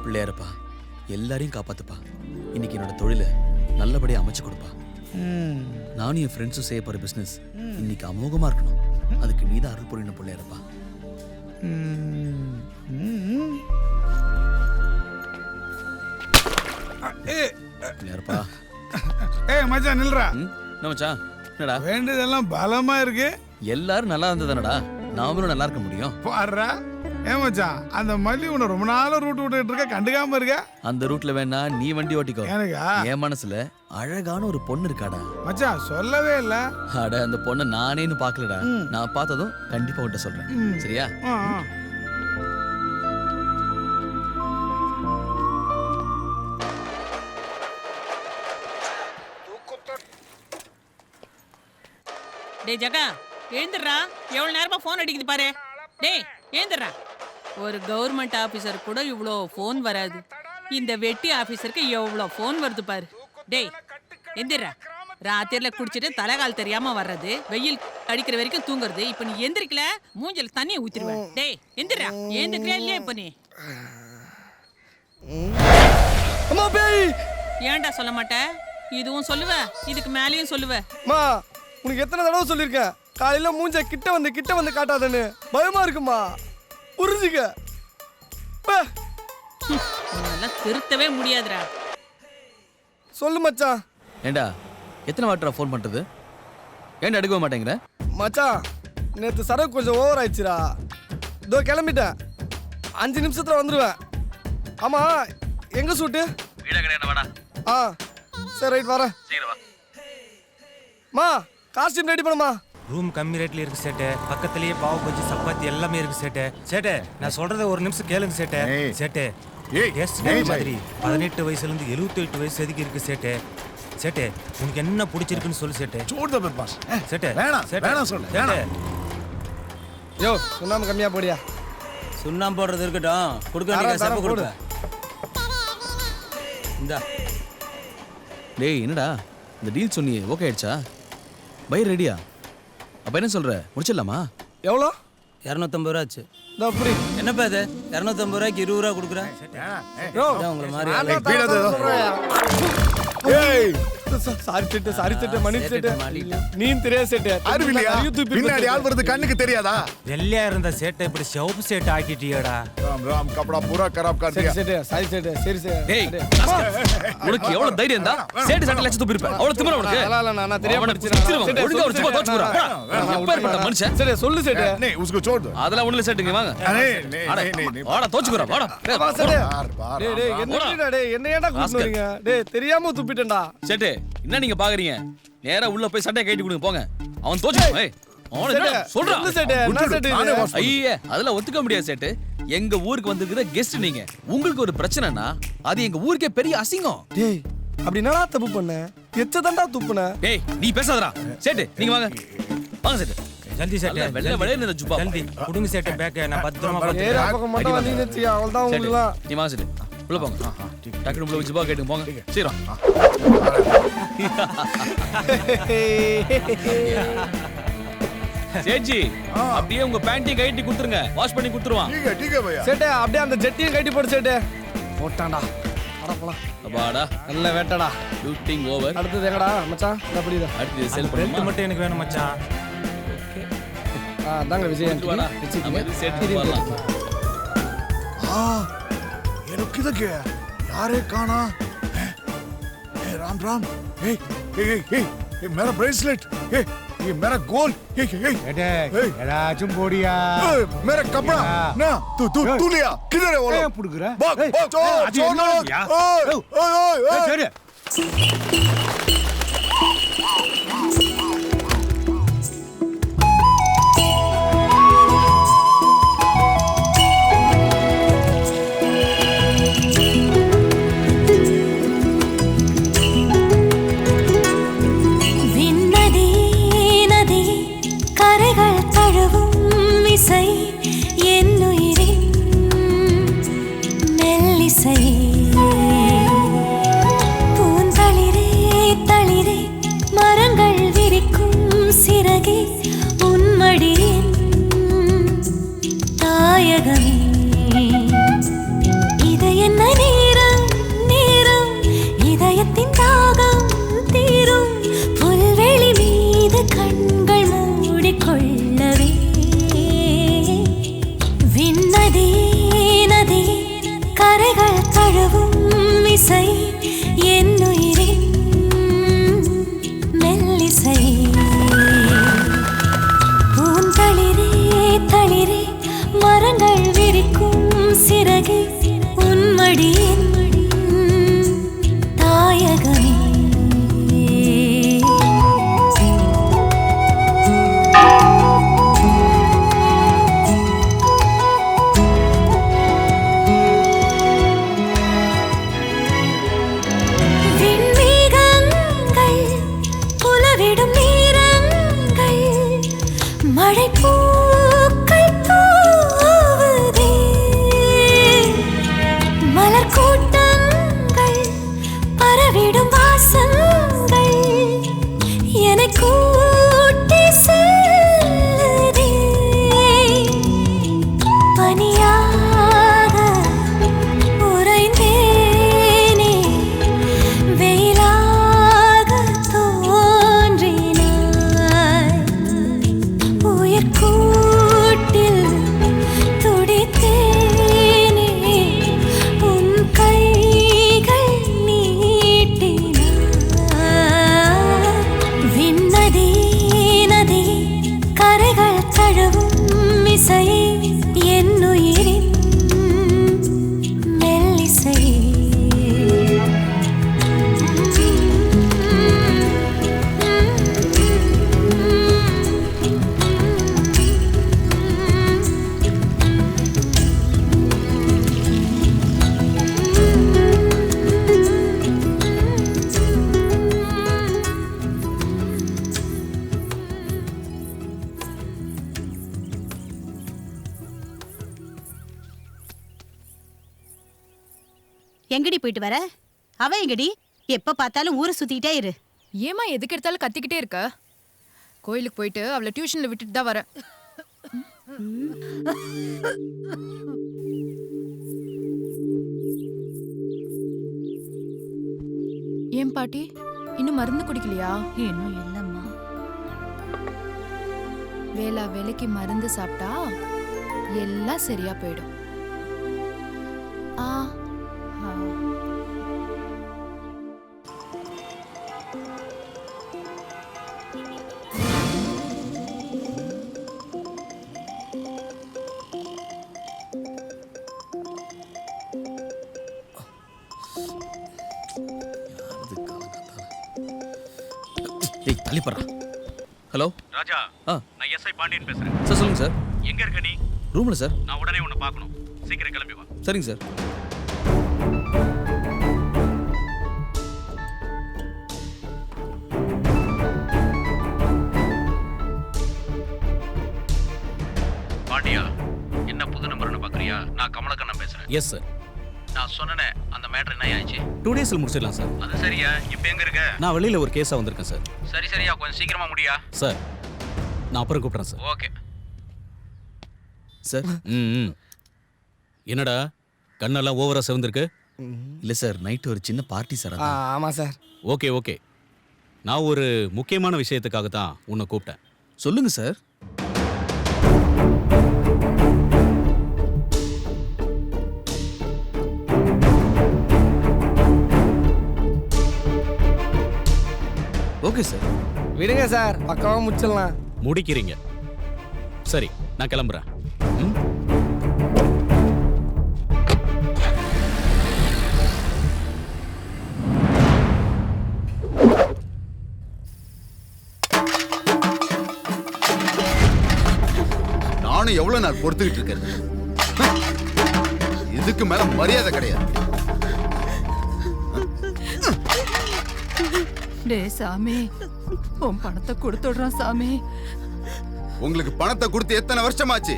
பிள்ளையாரப்பா, எல்லாரையும் காப்பாத்துப்பா. இன்னைக்கு என்னோட தொழிலை நல்லபடியா அமைச்சு கொடுப்பா. நானும் என் ஃப்ரெண்ட்ஸும் செய்ய போற பிசினஸ் இன்னைக்கு அமோகமா இருக்கணும். அதுக்கு நீதான் அருள் புரியணும் பிள்ளையாரப்பா. பிள்ளையாரப்பா. மச்சான் நில்றா. என்ன மச்சான்? என்னடா வேண்டியதெல்லாம் பலமா இருக்கு. எல்லாரும் நல்லா இருந்ததானடா நாமளும் நல்லா இருக்க முடியும். பாடுறா. மச்சான், அந்த மல்லி உன்னை ரொம்ப நாளா ரூட் விட்டுட்டு இருக்க, கண்டுக்காம இருக்க. அந்த ரூட்ல வேணா நீ வண்டி ஓட்டிக்கோ. எனக்கா? என் மனசுல அழகான ஒரு பொண்ணு இருக்காடா. மச்சான் சொல்லவே இல்ல. அட, அந்த பொண்ணை நானேன்னு பாக்கலடா. நான் பார்த்ததும் கண்டிப்பா உன்கிட்ட சொல்றேன். சரியா? டேய் ஜகா, எழுந்துடுறா. எவ்வளவு நேரமா போன் அடிக்குது பாரு. டேய் எழுந்துடுறா. ஒரு கவர்மெண்ட் ஆபீசர் கூட இவ்வளோ போன் வராது. இந்த வெட்டி ஆபீசருக்கு எவ்வளோ போன் வருது பாரு. டேய் எந்திரா. ராத்திரில குடிச்சிட்டு தலைகால் தெரியாம வர்றது, வெயில் அடிக்கிற வரைக்கும் தூங்குறது. இப்ப நீ எந்திரிக்கல, மூஞ்சில தண்ணியை ஊத்திடுவேன். டேய் எந்திரா. ஏந்திரிக்கிறியா இல்லையா இப்ப நீ? ஏன்டா சொல்ல மாட்டேன்? இதுவும் சொல்லுவ, இதுக்கு மேலேயும் சொல்லுவ. உனக்கு எத்தனை தடவை சொல்லியிருக்கேன், காலையில மூஞ்ச கிட்ட வந்து காட்டாதன்னு. பயமா இருக்குமா, புரிஞ்சுக்க. திருத்தவே முடியாதுடா. சொல்லு மச்சான். ஏண்டா எத்தனை வாட்டரா ஃபோன் பண்றது? ஏன்டா எடுக்கவே மாட்டேங்கிற? மச்சான், நேற்று சரக்கு கொஞ்சம் ஓவர் ஆயிடுச்சுடா. இதோ கிளம்பிட்டேன், 5 நிமிஷத்துல வந்துடுவேன். ஆமா, எங்க சூட்டு? வீட கிடையாது. வாடா. சரி ரைட் வரேன். சீக்கிரம் வா. மா, காஸ்டியூம் ரெடி பண்ணுமா. ரூம் கம்மி ரேட்ல இருக்கு சேட்டே. பக்கத்துலயே பாவு பஜ்ஜி சப்பாத்தி எல்லாமே இருக்கு சேட்டே. சேட்டே, நான் சொல்றத ஒரு நிமிஷம் கேளுங்க சேட்டே. சேட்டே, மாதிரி 18 வயசுல இருந்து 78 வயசு எதுக்கு இருக்கு சேட்டே. சேட்டே, உனக்கு என்ன பிடிச்சிருக்குன்னு சொல்லு சேட்டே. சேட்டே வேணாம் சொல்லு. சேட்டே, யோ சுண்ணாம்பு கம்மியா போடியா. சுண்ணாம்பு போடுறது இருக்கட்டும், கொடுக்க வேண்டிய சப்ப கொடுப்பேன். இந்தா. டேய் என்னடா இந்த டீல் சொன்னியே ஓகே ஆயிடுச்சா? பை ரெடியா? அப்ப என்ன சொல்ற, முடிச்சிடலாமா? எவ்வளோ? 250 ரூபா ஆச்சு. அப்படி என்னப்பா இது 250 ரூபாய்க்கு 20 ரூபா கொடுக்குறேன். உங்களை மாதிரி சாரி சேட்டு சாரி சேட்டு மணி சேட்டு சேட்டு மாட்டிக்கிட்டான். நீ தெரியாது சேட்டு அறிவில்லையா பின்னாடி ஆள் வருது கண்ணுக்கு தெரியாதா வெள்ளையா இருந்த சேட்டை இப்படி சிவப்பு சேட்டு ஆக்கிட்டியடா. राम राम कपड़ा पूरा खराब कर சரி दिया சேட்டு சாரி சேட்டு சரி டேய் சேட்டு உனக்கு எவ்வளவு தைரியம் தான் சேட்டு சட்டை லட்சம் துப்பி இருப்ப அவ்வளவு திமிர உனக்கு நான் தெரியாம அவனை பிடிச்சிருவான். ஒழுங்கா ஒரு சும்மா தோச்சு போறா எப்பேற்பட்ட மனுஷன் சரி சொல்லு சேட்டு नहीं उसको छोड़ दो அதெல்லாம் ஒண்ணுல சேட்டுங்க வாங்க अरे नहीं नहीं नहीं வாடா தோச்சுக்குறா வாடா வா சேட்டு बार बार டேய் டேய் என்னடா டேய் என்ன ஏன்டா கூப்பிட்டு வரீங்க டேய் தெரியாம துப்பிட்டேன்டா சேட்டு என்ன நீங்க பாக்குறீங்க நேரா உள்ள போய் சட்டையை கட்டி கொடுங்க போங்க அவன் தோச்சுக்கோ ஏய் அவன் என்ன சொல்லு சொல்றான் சேட்டு என்ன சேட்டு நானே இது? வாஷ் ஐயே அதெல்லாம் ஒத்துக்க முடியாது சேட்டு எங்க ஊருக்கு வந்திருக்கிற கெஸ்ட் நீங்க உங்களுக்கு ஒரு பிரச்சனைனா அது எங்க ஊருக்கே பெரிய அசிங்கம் டேய் அப்படி என்னடா தப்பு பண்ண எச்சதான்டா துப்புன டேய் நீ பேசாதடா சேட்டு நீங்க வாங்க வாங்க சேட்டு ஜல்தி சேட்டு நல்ல வெள்ளை வெள்ளையன்னு இந்த ஜுப்பா ஜல்தி குடுங்க சேட்டு பேக்க நான் பத்திரமா ஏற பார்த்துக்கிறேன். பக்கம் மட்டும் வந்தீங்கன்னு வச்சு அவ்வளவுதான் சேட்டு உங்களுக்குலாம் நீ வாங்க சேட்டு உள்ள போங்க டக்குனு உள்ள ஜுப்பா கேட்டுங்க போங்க சீக்கிரம் சேட்ஜி அப்படியே உங்க பேண்டையும் கைட்டி கொடுத்துருங்க வாஷ் பண்ணி கொடுத்துருவான் ठीक है भैया சேட்டு அப்படியே அந்த ஜெட்டியும் கட்டி போடு சேட்டு போட்டான்டா அட போலாம் அப்பாடா நல்ல வேட்டடா ஷூட்டிங் ஓவர் அடுத்தது எங்கடா மச்சான் இந்த புரியுதா அடுத்து செல் பெல்ட் பண்ணுமா மட்டும் எனக்கு வேணும் மச்சான். தாங்க விஜய் வாடா நம்ம இது சேர்த்து வரலாம் हाँ ये लोग किधर गए यार काना राम राम ए ए ए ए मेरा ब्रेसलेट ए ये मेरा गोल्ड ஏதாச்சும் போடியா मेरा कपड़ा ना तू लिया किधर है वो लोग புடுக்குற भाग छोड़ छोड़ लोग ओए ओए ओए சரி விண்ணதி நதி கரைகள் தழுவும் இசை என்னுயிரின் மெல்லிசை பூந்தளிரே தளிரே மரங்கள் விரிக்கும் சிறகே உன்மடியின் தாயகமே இது என்ன நேரம் நேரம் இதயத்தின் தாகம் தீரும் புல்வெளி மீது கண்கள் மூடிக்கொள்ளவே விண்ணதி நதி கரைகள் தழுவும் இசை என்னுயிரின் மெல்லிசை பூந்தளிரே தளிரே மரங்கள் விரிக்கும் சிறகே உன்மடியின் தாயகமே விண்மேகங்கள் புலவிடும் நேரங்கள் மழை பூக்கள் தூவுதே மலர் கூட்டங்கள் பரவிடும் வாசங்கள் என்னை கூட்டி செல்லுதே பனியாக உறைந்தேனே வெயிலாக தோன்றினாய் உயிர் கூட்டில் துடித்தேனே உன் கைகள் நீட்டினாய் விண்ணதி நதி கரைகள் தழுவும் இசை என்னுயிரின் மெல்லிசை எங்கடி போயிட்டு வர அவ எங்கடி எப்ப பார்த்தாலும் ஊரை சுத்திட்டே இரு. ஏமா எதுக்கு எடுத்தாலும் கத்திக்கிட்டே இருக்க? கோயிலுக்கு போயிட்டு அவளை டியூஷன்ல விட்டுட்டு தான் வரேன். ஏன் பாட்டி இன்னும் மருந்து குடிக்கலையா? இன்னும் இல்லம்மா. வேளா வேலைக்கு மருந்து சாப்பிட்டா எல்லாம் சரியா போயிடும். ஆ ஆ. டேய் தள்ளி போறா. ஹலோ ராஜா, ஆ நான் எஸ்ஐ பாண்டியன் பேசுறேன். சார் சொல்லுங்க சார். எங்க இருக்க நீ? ரூம்ல சார். நான் உடனே உன்னை பார்க்கணும். சீக்கிரம் கிளம்பி வா. சரிங்க சார். பாண்டியா, என்ன புது நம்பர்னு பாக்குறியா? நான் கமலக்கண்ணன் பேசுறேன். Yes sir. நான் சொன்னனே அந்த மேட்டர் என்ன ஆயிடுச்சு? 2 டேஸ்ல முடிச்சிடலாம் சார். அது சரியா? இப்போ எங்க இருக்க? நான் வெளியில ஒரு கேஸா வந்திருக்கேன் சார். சரியா கொஞ்சம் சீக்கிரமா முடியா? சார் நான் அப்புறம் கூப்பிட்றேன் சார். Okay sir. என்னடா கண்ணெல்லாம் ஓவரா செவந்திருக்கு? இல்ல சார், நைட் ஒரு சின்ன பார்ட்டி சார். ஆமா சார். Okay okay. நான் ஒரு முக்கியமான விஷயத்துக்காக தான் உன்னை கூப்பிட்டேன். சொல்லுங்க சார். Okay sir. விடுங்க சார், பக்கமா முடிச்சிடலாம். முடிக்கிறீங்க. சரி நான் கிளம்புறேன். நானும் எவ்வளவு நாள் பொறுத்துக்கிட்டு இருக்கேன். இதுக்கு மேல மரியாதை கிடையாது. டேய் சாமி, உன் பணத்தை கொடுத்துடுறான் சாமி. உங்களுக்கு பணத்தை கொடுத்து எத்தனை வருஷமாச்சு?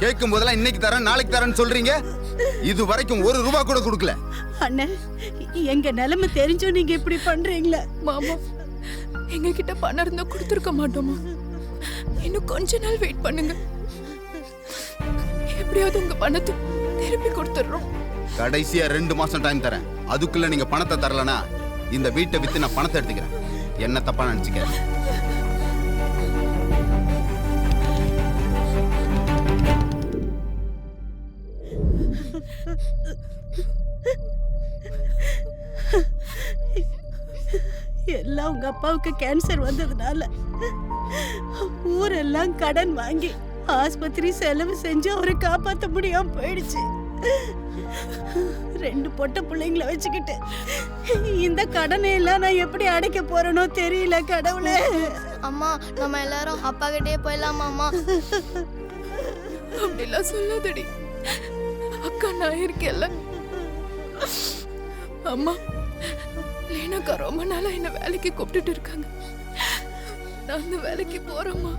கேட்கும் போதெல்லாம் இன்னைக்கு தரேன் நாளைக்கு தரேன்னு சொல்றீங்க. இது வரைக்கும் 1 ரூபா கூட கொடுக்கல. அண்ணே, எங்க நிலைமை தெரிஞ்சும் நீங்க இப்படி பண்றீங்களே. மாமா, எங்க கிட்ட பணம் இருந்தா கொடுத்துருக்க மாட்டோமா? இன்னும் கொஞ்ச நாள் வெயிட் பண்ணுங்க. எப்படியாவது உங்க பணத்தை திருப்பி கொடுத்துடுறோம். கடைசியா 2 மாசம் டைம் தரேன். அதுக்குள்ள நீங்க பணத்தை தரலனா இந்த வீட்டை வித்து நான் பணத்தை எடுத்துக்கிறேன். என்ன தப்பா நினைச்சுக்க. எல்லாம் உங்க அப்பாவுக்கு கேன்சர் வந்ததுனால ஊரெல்லாம் கடன் வாங்கி ஆஸ்பத்திரி செலவு செஞ்சு அவரை காப்பாற்ற முடியாம போயிடுச்சு. 2 பொட்ட பிள்ளைங்களை வச்சுக்கிட்டு இந்த கடனை எல்லாம் நான் எப்படி அடைக்க போறேனோ தெரியல கடவுளே. அம்மா, நம்ம எல்லாரும் அப்பா கிட்டே போயிடலாமா? அம்மா அப்படிலாம் சொல்லாதடி. அக்கா நான் இருக்கேன்ல. அம்மா, லீனாக்கா ரொம்ப நாளா என்ன வேலைக்கு கூப்பிட்டுட்டு இருக்காங்க. நான் அந்த வேலைக்கு போறேம்மா.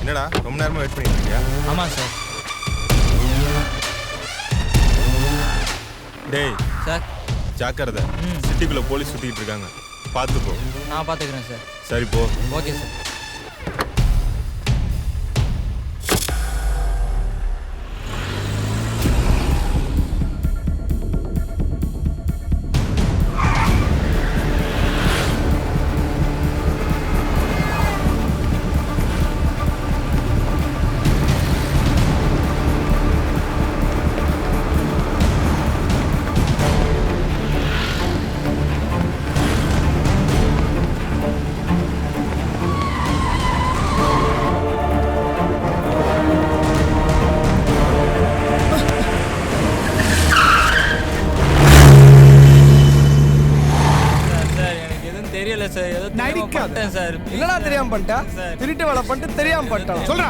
என்னடா ரொம்ப நேரமா வெயிட் பண்ணிட்டு இருக்கியா? ஆமா சார். டேய் சார், ஜாக்கிரதை. சிட்டிக்குள்ள போலீஸ் சுத்திட்டு இருக்காங்க, பார்த்து போ. நான் பாத்துக்கிறேன் சார். சரி போ. Okay sir. என்னடா தெரியாம பண்ணிட்டா? திருட்டு வேலை பண்ணிட்டு தெரியாம பண்ணிட்டான். சொல்றா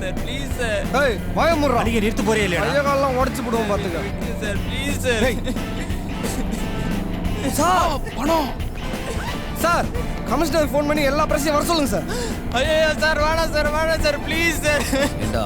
சார் ப்ளீஸ் சார். ஏய் வாய முறா. அடிக்க நிறுத்து போறே இல்லையா? கைய காலெல்லாம் உடைச்சு போடுவோம் பாத்துக்க. Sir please sir. சார் பணம். சார் கமிஷனர் ஃபோன் பண்ணி எல்லா பிரச்சனையும் வர சொல்லுங்க சார். ஐயோ சார் வேணாம் சார், வேணாம் சார், ப்ளீஸ் சார். ஏண்டா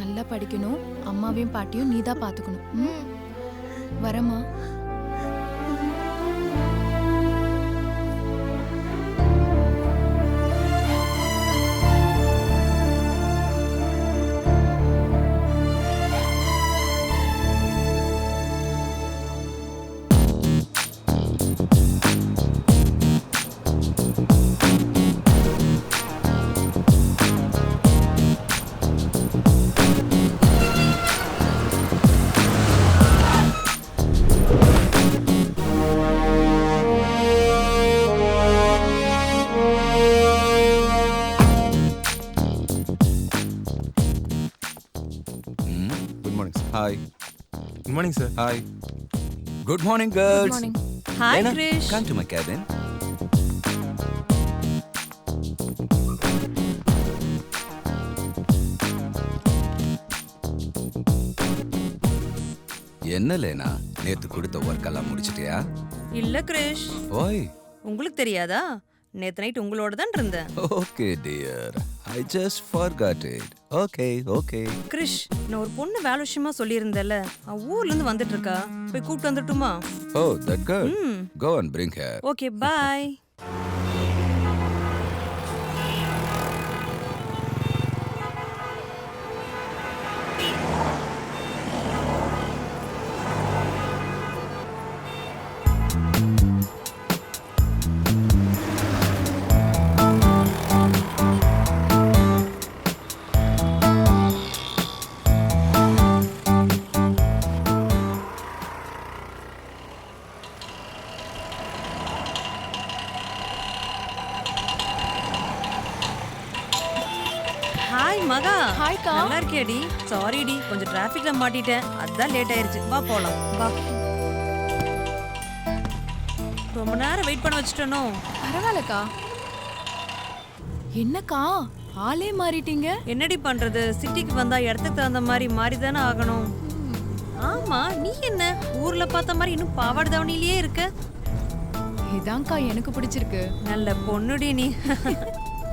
நல்லா படிக்கணும், அம்மாவையும் பாட்டியும் நீ தான் பாத்துக்கணும். வரமா? Hi. Good morning, sir. Hi. Good morning, girls. Good morning. Hi, Lena, Krish. come to my cabin. என்ன லேனா, நேத்து கொடுத்த ஒர்க் எல்லாம் முடிச்சிட்டியா? இல்ல கிரிஷ். ஓய். உங்களுக்கு தெரியாதா? நேத்து நைட் உங்களோட தான் இருந்தேன். Okay, dear. I just forgot it. Okay. Girish, நான் ஒரு பொண்ணு வேலை விஷயமா சொல்லியிருந்தேன்ல, ஊர்ல இருந்து வந்துட்டு இருக்கா. போய் கூப்பிட்டு வந்துட்டுமா? Oh, that girl. Go and bring her. Okay, bye. Hi Maha. ஹாய்க்கா. நல்லா இருக்கியாடி? சாரிடி, கொஞ்சம் டிராஃபிக்ல மாட்டிட்டேன், அதான் லேட் ஆயிருச்சு. வா போலாம். வா. ரொம்ப நேரம் வெயிட் பண்ண வச்சுட்டனோ? பரவாயில்லக்கா. என்னக்கா ஆளே மாறிட்டீங்க? என்னடி பண்றது, சிட்டிக்கு வந்தா இடத்துக்கு தகுந்த மாதிரி மாறிதானே ஆகணும். ஆமா, நீ என்ன ஊர்ல பார்த்த மாதிரி இன்னும் பாவாடை தாவணியிலேயே இருக்க? இதான்க்கா எனக்கு பிடிச்சிருக்கு. நல்ல பொண்ணுடி நீ.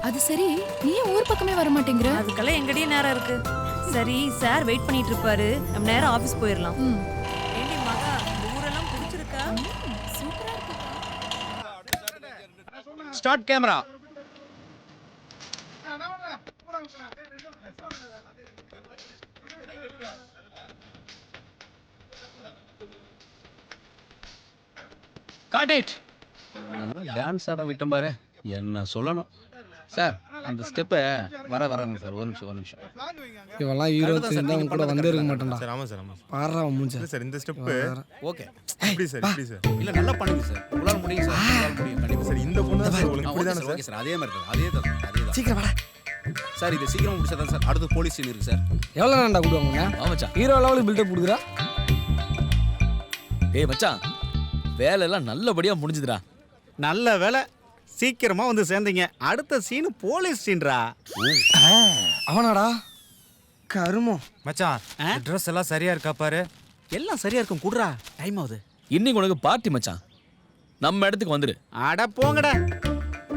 அது சரி, நீ ஊர் பக்கமே வர மாட்டேங்கிற? அதுக்கெல்லாம் எங்கடியே நேரம் இருக்கு. சரி, சார் வெயிட் பண்ணிட்டு இருப்பாரு, நம்ம நேரம் ஆபீஸ் போயிடலாம். ஏண்டி மகா, ஊரெல்லாம் பிடிச்சிருக்கா? சூப்பரா இருக்கு. Start camera. Got it. Dance ஆட விட்டோம் பாரு, என்ன சொல்லணும் சார். அந்த ஸ்டெப்பை வரங்க சார். ஒரு நிமிஷம். இவெல்லாம் ஹீரோ தெரிஞ்சா உன் கூட வந்தே இருக்க மாட்டேன்டா. சார் ஆமா சார், ஆமா பாறா மூஞ்ச. சார் இந்த ஸ்டெப் ஓகே. இப்படி சார், இப்படி சார். இல்ல நல்லா பண்ணுங்க சார், உங்களால முடியும் சார், உங்களால முடியும் கண்டிப்பா சார். இந்த பொண்ணு தான் சார் உங்களுக்கு புரியுதானே சார்? ஓகே சார், அதே மாதிரி தான், அதே தான். சீக்கிரம் வாடா சார். இது சீக்கிரம் முடிச்சதான் சார், அடுத்து போலீஸ் சீன் இருக்கு சார். எவ்வளவு நேரம்டா கூடுவாங்க? மச்சான், ஹீரோ லெவலுக்கு பில்டப் கொடுக்குறா. டேய் மச்சான், வேலை எல்லாம் நல்லபடியா முடிஞ்சுதுடா. நல்ல வேலை, சீக்கிரமா வந்து சேர்ந்தீங்க. அடுத்த சீன் போலீஸ் சீன்ரா. அவனாடா கருமம். மச்சான், ட்ரெஸ் எல்லாம் சரியா இருக்கா பாரு. எல்லாம் சரியா இருக்கும், குடுறா, டைம் ஆகுது. இன்னைக்கு உனக்கு பார்ட்டி மச்சான், நம்ம இடத்துக்கு வந்துரு. அட போங்கடா.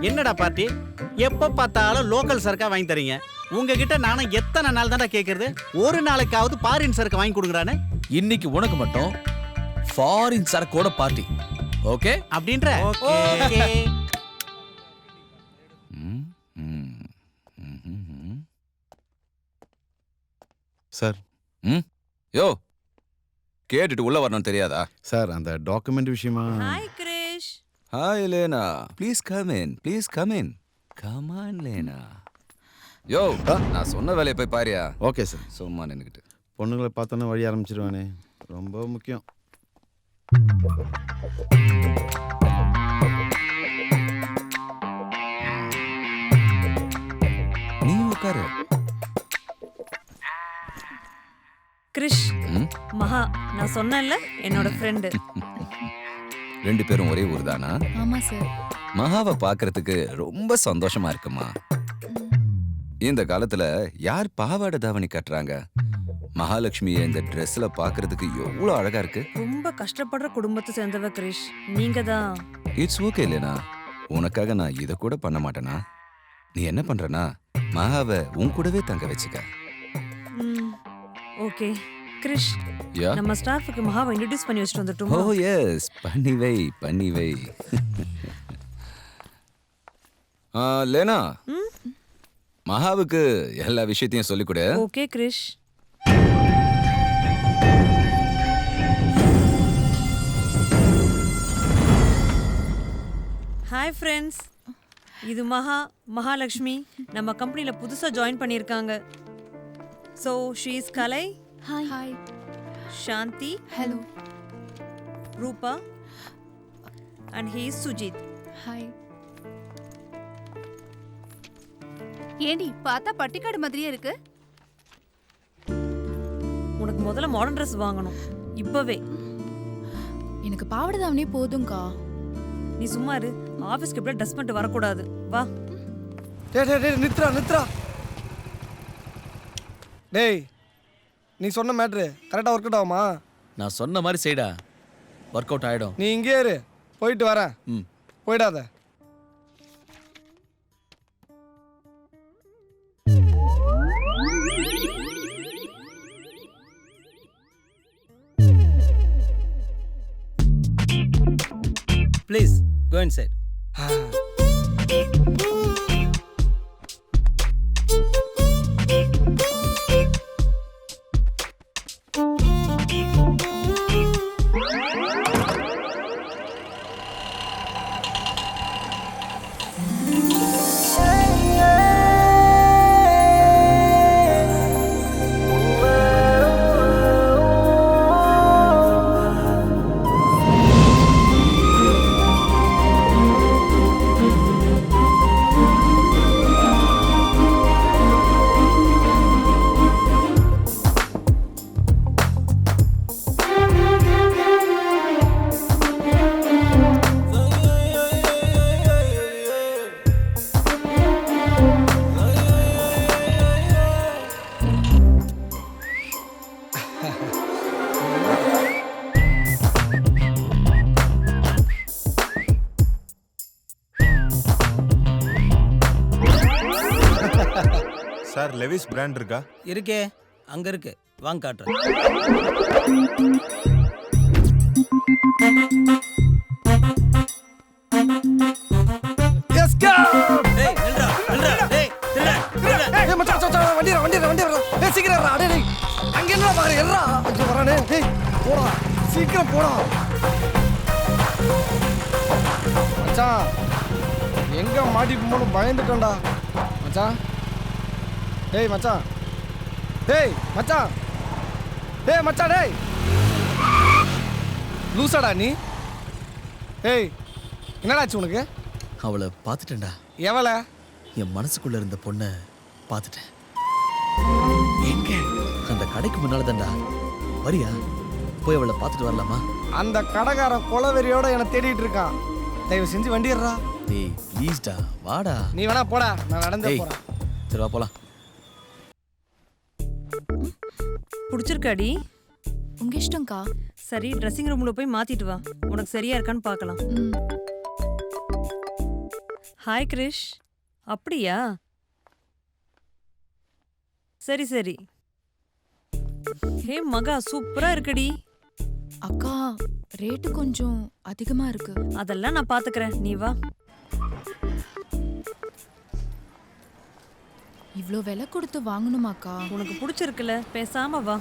என்னடா பார்ட்டி? எப்ப பார்த்தாலும் லோக்கல் சரக்கா வாங்கி தரீங்க. உங்ககிட்ட நானும் எத்தனை நாள் தானே கேட்கறது? ஒரு நாளைக்காவது ஃபாரின் சரக்கு வாங்கி கொடுக்குறானே. இன்னைக்கு உனக்கு மட்டும் ஃபாரின் சரக்கோட பார்ட்டி. ஓகே அப்படின்ற? ஓகே. சார். யோ, கேட்டுட்டு உள்ள வரணும் தெரியாதா? சார், அந்த டாக்குமெண்ட் விஷயமா. Hi Krish. Hi Lena, please come in, please come in. Come on Lena. Yo, நான் சொன்ன வேலையை போய் பாரியா? Okay sir. சும்மா நின்னுக்கிட்டு பொண்ணுங்களை பார்த்தோன்னே வழி ஆரம்பிச்சிருவானே, ரொம்ப முக்கியம். நீ உட்காரு. கிரிஷ், மகா, நான் சொன்னேன்ல, என்னோட ஃப்ரெண்டு. ரெண்டு பேரும் ஒரே ஊர் தானா? ஆமா சார். மகாவை பார்க்கறதுக்கு ரொம்ப சந்தோஷமா இருக்குமா. இந்த காலத்துல யார் பாவாடை தாவணி கட்டுறாங்க? மகாலட்சுமியை இந்த ட்ரெஸ்ல பார்க்கறதுக்கு எவ்வளவு அழகா இருக்கு. ரொம்ப கஷ்டப்படுற குடும்பத்தை சேர்ந்தவ கிரிஷ், நீங்க தான். இட்ஸ் ஓகே இல்லைனா, உனக்காக நான் இதை கூட பண்ண மாட்டேனா? நீ என்ன பண்றனா, மகாவை உன் கூடவே தங்க வச்சுக்க. Okay Krish, Yeah? நம்ம ஸ்டாஃபுக்கு மகாவை இன்ட்ரோடியூஸ் பண்ணி வச்சுட்டு ஓ வந்துட்டோமா? எஸ், பண்ணி வை. லேனா, மகாவுக்கு எல்லா விஷயத்தையும் சொல்லிக் கொடு. ஓகே கிரிஷ். ஹாய் ஃப்ரெண்ட்ஸ், இது மகாலட்சுமி நம்ம கம்பெனியில் புதுசாக ஜாயின் பண்ணியிருக்காங்க. So she is Kalai. Hi. Shanthi. Hello. Rupa. And he is Sujith. Hi. ஏண்டி பார்த்தா பட்டிக்காடு மாதிரியே இருக்கு. உனக்கு முதல்ல மாடர்ன் ட்ரெஸ் வாங்கணும் இப்பவே. எனக்கு பாவாடை தாவணி போதும்க்கா. நீ சும்மா இரு, ஆஃபீஸ்க்கு எப்படியா ட்ரெஸ் பண்ணிட்டு வரக்கூடாது. வா. டேய் நித்ரா. டேய், நீ சொன்ன மேட்ரு கரெக்டாக ஒர்க் அவுட் ஆகுமா? நான் சொன்ன மாதிரி செய்டா, ஒர்க் அவுட் ஆகிடும். நீ இங்கே இரு, போயிட்டு வரேன். போயிடாத. Please go inside. Sir, Levi's brand இருக்கா? இருக்கே, அங்க இருக்கு. வாங்க காட்டுறேன். Yes go. டேய் நில்றா. டேய் ஏய் மச்சான் வண்டி வர. ஏய் சீக்கிரம் வா. டேய் அங்க என்ன பாரு, எறா. அங்க வரானே. ஏய் போடா, சீக்கிரம் போடா. மச்சான், எங்க மாட்டிப்போன்னு பயந்துட்டேன்டா மச்சான். டேய் மச்சான். டேய் மச்சான். டேய் லூசாடா நீ. ஏய் என்னடாச்சு உனக்கு? அவளை பார்த்துட்டேன்டா. எவளை? என் மனசுக்குள்ள இருந்த பொண்ணை பார்த்துட்டேன். எங்க? அந்த கடைக்கு முன்னால தான்டா. வரியா, போய் அவளை பார்த்துட்டு வரலாமா? அந்த கடைக்காரன் கொலவெறியோட என்னை தேடிட்டு இருக்கான். தயவு செஞ்சு வண்டி ஏறா. டேய் ப்ளீஸ்டா, வாடா. நீ வேணா போடா, நான் நடந்தே போறேன். சரி வா போலாம். பிடிச்சிருக்காடி? உங்க இஷ்டம்க்கா. சரி, ட்ரெஸ்ஸிங் ரூம்ல போய் மாத்திட்டு வா, உனக்கு சரியா இருக்கான்னு பார்க்கலாம். ஹாய் கிரிஷ். அப்படியா? சரி. ஹே மகா, சூப்பரா இருக்குடி. அக்கா, ரேட்டு கொஞ்சம் அதிகமா இருக்கு. அதெல்லாம் நான் பாத்துக்கிறேன், நீ வா. இவ்ளோ விலை கொடுத்து வாங்கணுமாக்கா? உனக்கு பிடிச்சிருக்குல்ல, பேசாம வா.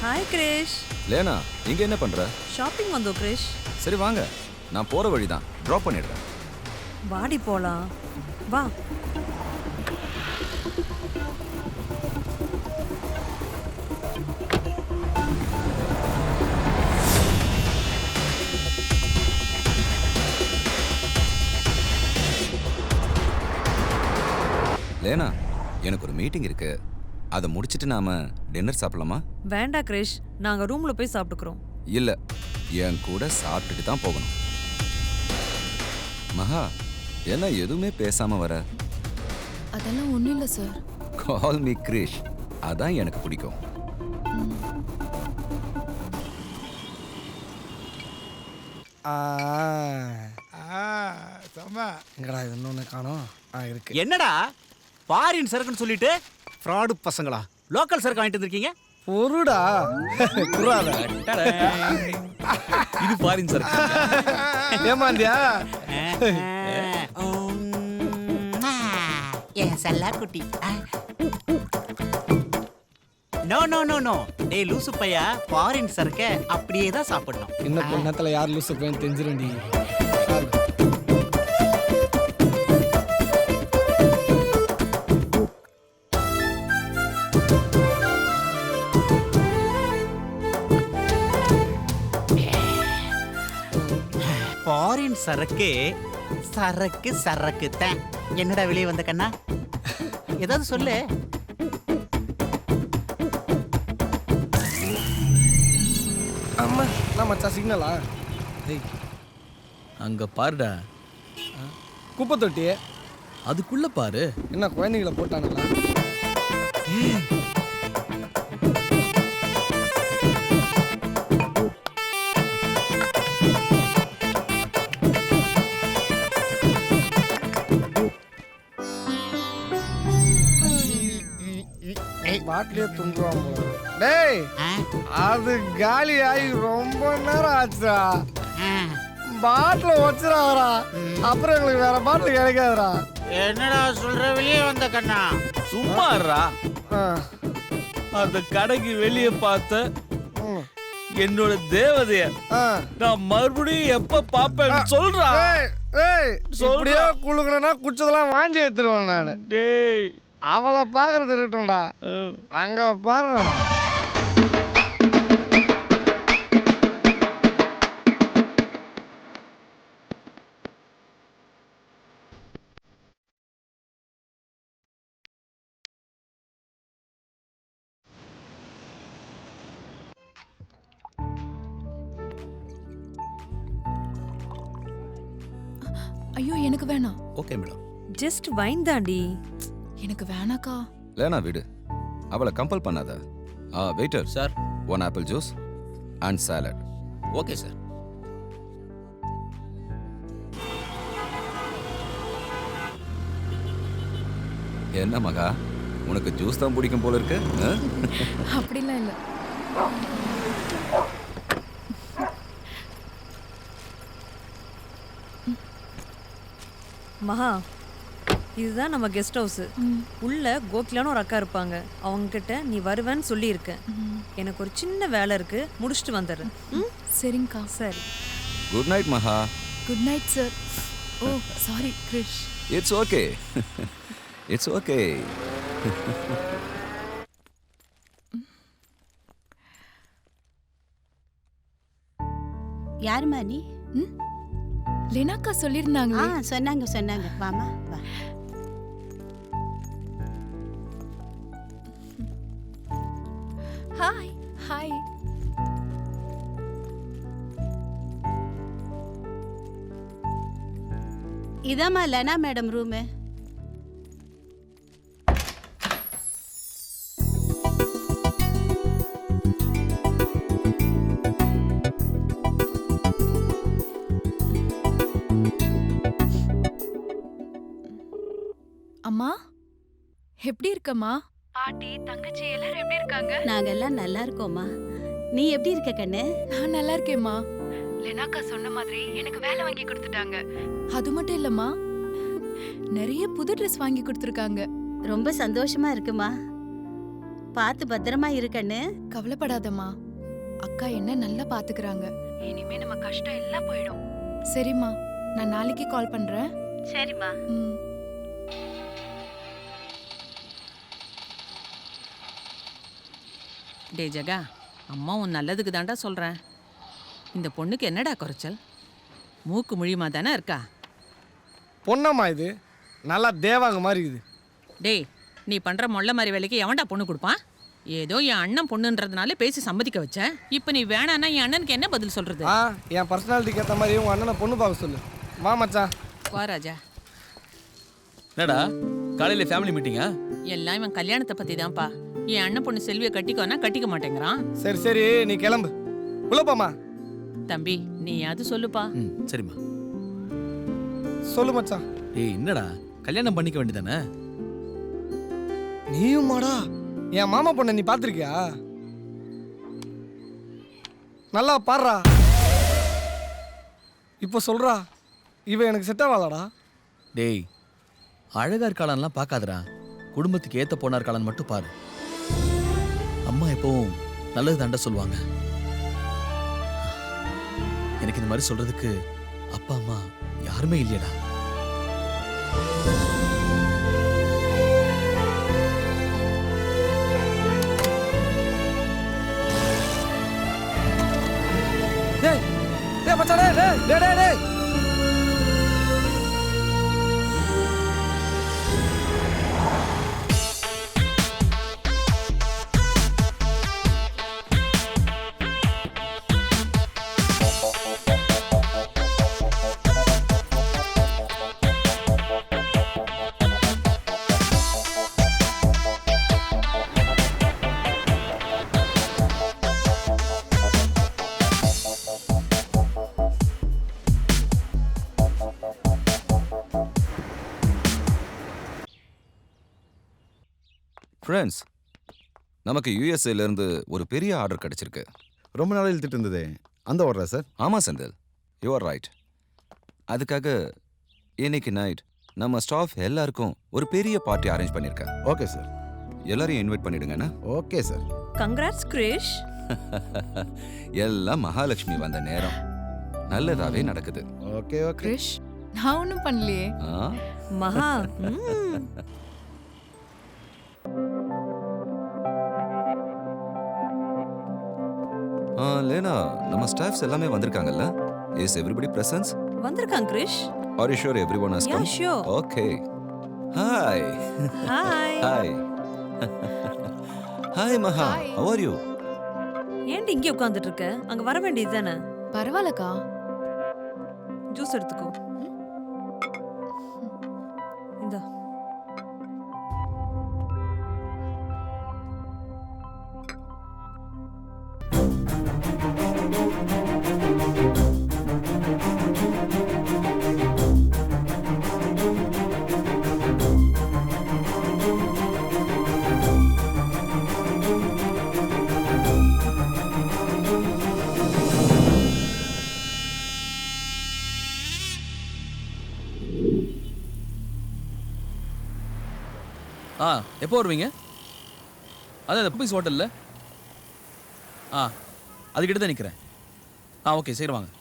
ஹாய் கிரிஷ். லேனா, இங்க என்ன பண்ற? ஷாப்பிங் வந்தோம் கிரிஷ். சரி வாங்க, நான் போற வழிதான், டிராப் பண்ணிடுறேன். வாடி போலாம், வா. லேனா, எனக்கு ஒரு மீட்டிங் இருக்கு, அதை முடிச்சிட்டு நாம டின்னர் சாப்பிடலாமா? வேண்டாம் கிரிஷ், நாங்க ரூம்ல போய் சாப்பிட்டுக்கிறோம். இல்ல, என் கூட சாப்பிட்டுட்டு தான் போகணும். மகா, என்ன எதுவுமே பேசாம வர? அதெல்லாம் ஒண்ணும் இல்ல சார். கால் மீ கிரிஷ், அதான் எனக்கு பிடிக்கும். எங்கடா இது இன்னொன்னு காணோம்? இருக்கு. என்னடா ஃபாரின் சரக்குன்னு சொல்லிட்டு ஃப்ராடு பசங்களா லோக்கல் சரக்கு வாங்கிட்டு வந்திருக்கீங்க? பொருடா குறாத. இது ஃபாரின் சரக்கு. ஏமாந்தியா? ஏன் சல்லா குட்டி. No no no no. டேய் லூசு பையா, ஃபாரின் சரக்க அப்படியே தான் சாப்பிடணும். இன்னும் கொஞ்ச நேரத்துல யார் லூசு பையன் தெரிஞ்சிருண்டி. ஃபாரின் சரக்கு சரக்கு சரக்கு தான். என்னடா வெளியே வந்த கண்ணா? ஏதாவது சொல்லு. அம்மா நான் மச்சான் சிக்னலா? அங்க பாருடா. குப்பை தொட்டி அதுக்குள்ள பாரு. என்ன குழந்தைகளை போட்டானுங்களா? பாட்டிலே துண்டுவான் போல. டேய் அது காலி ஆகி ரொம்ப நேரம் ஆச்சுடா. பாட்டில வச்சிடாதடா, அப்புறம் எங்களுக்கு வேற பாட்டில் கிடைக்காதுடா. என்னடா சொல்ற? வெளியே வந்த கண்ணா சும்மா இருடா. அந்த கடைக்கு வெளியே பார்த்த என்னோட தேவதைய நான் மறுபடியும் எப்ப பாப்பேன்னு சொல்றா. இப்படியே குழுக்கணும்னா குச்சதெல்லாம் வாங்கி எடுத்துருவேன் நான். டேய் அவளை பாக்குறது இருக்கட்டும்டா. அங்க பாரு. ஐயோ எனக்கு வேணாம். Okay madam. ஜஸ்ட் வைன் தாண்டி. எனக்கு வேணாக்கா. லேனா விடு, அவளை கம்பல் பண்ணாத. Waiter sir, 1 apple juice and salad. Okay sir. என்ன மகா, உனக்கு ஜூஸ் தான் பிடிக்கும் போல இருக்கு? அப்படிலாம் இல்லை. மகா, இதுதான் நம்ம கெஸ்ட் ஹவுஸ். உள்ள கோகிலான்னு ஒரு அக்கா இருப்பாங்க. அவங்க கிட்ட நீ வருவேன்னு சொல்லியிருக்க. எனக்கு ஒரு சின்ன வேலை இருக்கு, முடிச்சுட்டு வந்துடுறேன். சரிங்கக்கா. சரி. Good night Maha. Good night sir. Oh sorry Krish. It's okay. It's okay. யாருமா நீ? லேனாக்கா சொல்லியிருந்தாங்களே. சொன்னாங்க. வாமா வா. ஹாய். ஹாய். இதாம்மா லனா மேடம் ரூமு. அம்மா எப்படி இருக்கம்மா? பாட்டி தங்கச்சி எல்லாரும் எப்படி இருக்காங்க? நாங்க எல்லாம் நல்லா இருக்கோம்மா. நீ எப்படி இருக்க கண்ணு? நான் நல்லா இருக்கேம்மா. லெனாக்கா சொன்ன மாதிரி எனக்கு வேலை வாங்கி கொடுத்துட்டாங்க. அது மட்டும் இல்லம்மா, நிறைய புது ட்ரெஸ் வாங்கி கொடுத்துருக்காங்க. ரொம்ப சந்தோஷமா இருக்குமா. பார்த்து பத்திரமா இருக்கண்ணு. கவலைப்படாதம்மா, அக்கா என்ன நல்லா பாத்துக்கறாங்க. இனிமே நம்ம கஷ்டம் எல்லாம் போயிடும். சரிம்மா, நான் நாளைக்கு கால் பண்றேன். சரிம்மா. டே ஜகா, அம்மா உன் நல்லதுக்கு தாண்டா சொல்கிறேன். இந்த பொண்ணுக்கு என்னடா குறைச்சல்? மூக்கு முழியுமா தானே இருக்கா? பொண்ணம்மா இது, நல்லா தேவாங்க மாதிரி இது. டேய், நீ பண்ணுற மொள்ள மாதிரி வேலைக்கு எவன்டா பொண்ணு கொடுப்பான்? ஏதோ என் அண்ணன் பொண்ணுன்றதுனால பேசி சம்மதிக்க வச்ச. இப்போ நீ வேணான்னா என் அண்ணனுக்கு என்ன பதில் சொல்கிறது? என் பர்சனாலிட்டிக்கு ஏற்ற மாதிரி உங்கள் அண்ணனை பொண்ணு பார்க்க சொல்லு. வா மச்சான். வா ராஜா. என்னடா காலையில் ஃபேமிலி மீட்டிங்கா? எல்லாம் இவன் கல்யாணத்தை பற்றி தான்ப்பா. என் அண்ணன் பொண்ணு செல்வியை கட்டிக்கோனா கட்டிக்க மாட்டேங்கிறான். சரி சரி, நீ கிளம்பு. உள்ளப்பாமா. தம்பி, நீ அது சொல்லுப்பா. சரிம்மா. சொல்லு மச்சான். ஏய் என்னடா கல்யாணம் பண்ணிக்க வேண்டியதானே? நீயும் மாடா என் மாமா பொண்ணை நீ பார்த்துருக்கியா? நல்லா பாடுறா. இப்போ சொல்றா இவன் எனக்கு செட் ஆகலடா. டேய் அழகா இருக்காளான்லாம் பார்க்காதடா, குடும்பத்துக்கு ஏத்த பொண்ணா இருக்காளான்னு மட்டும் பாரு. அம்மா எப்பவும் நல்லது தாண்டா சொல்லுவாங்க. எனக்கு இந்த மாதிரி சொல்றதுக்கு அப்பா அம்மா யாருமே இல்லையடா. டேய் டேய் மச்சான் டேய் டேய் டேய் டேய். ஃப்ரெண்ட்ஸ், நமக்கு யூஎஸ்ஏல இருந்து ஒரு பெரிய ஆர்டர் கிடைச்சிருக்கு. ரொம்ப நாள் இழுத்துட்டு இருந்ததே, அந்த ஆர்டரா சார்? ஆமாம் செந்தில், யூ ஆர் ரைட். அதுக்காக இன்னைக்கு நைட் நம்ம ஸ்டாஃப் எல்லாருக்கும் ஒரு பெரிய பார்ட்டி அரேஞ்ச் பண்ணியிருக்கேன். Okay sir. எல்லாரையும் இன்வைட் பண்ணிடுங்கண்ணா. Okay sir. கங்க்ராட்ஸ் கிரிஷ். எல்லாம் மகாலட்சுமி வந்த நேரம் நல்லதாவே நடக்குது. Okay okay. கிரிஷ் நான் ஒன்றும் பண்ணலையே. மகா லேனா, நம்ம ஸ்டாஃப்ஸ் எல்லாமே வந்திருக்காங்கல்ல? Is everybody presence? வந்திருக்காங்க Krish. Are you sure everyone has come? Yeah, sure. Okay. Hi. Hi. Hi. Hi Maha, how are you? ஏன்டி இங்கே உட்கார்ந்துட்டு இருக்க? அங்க வர வேண்டியது தானே? பரவாயில்லக்கா. ஜூஸ் எடுத்துக்கோ. இந்தா. எப்போ வருவீங்க? அதான் பப்பீஸ் ஹோட்டலில். அதுக்கிட்ட தான் நிற்கிறேன். ஓகே சரி வாங்க.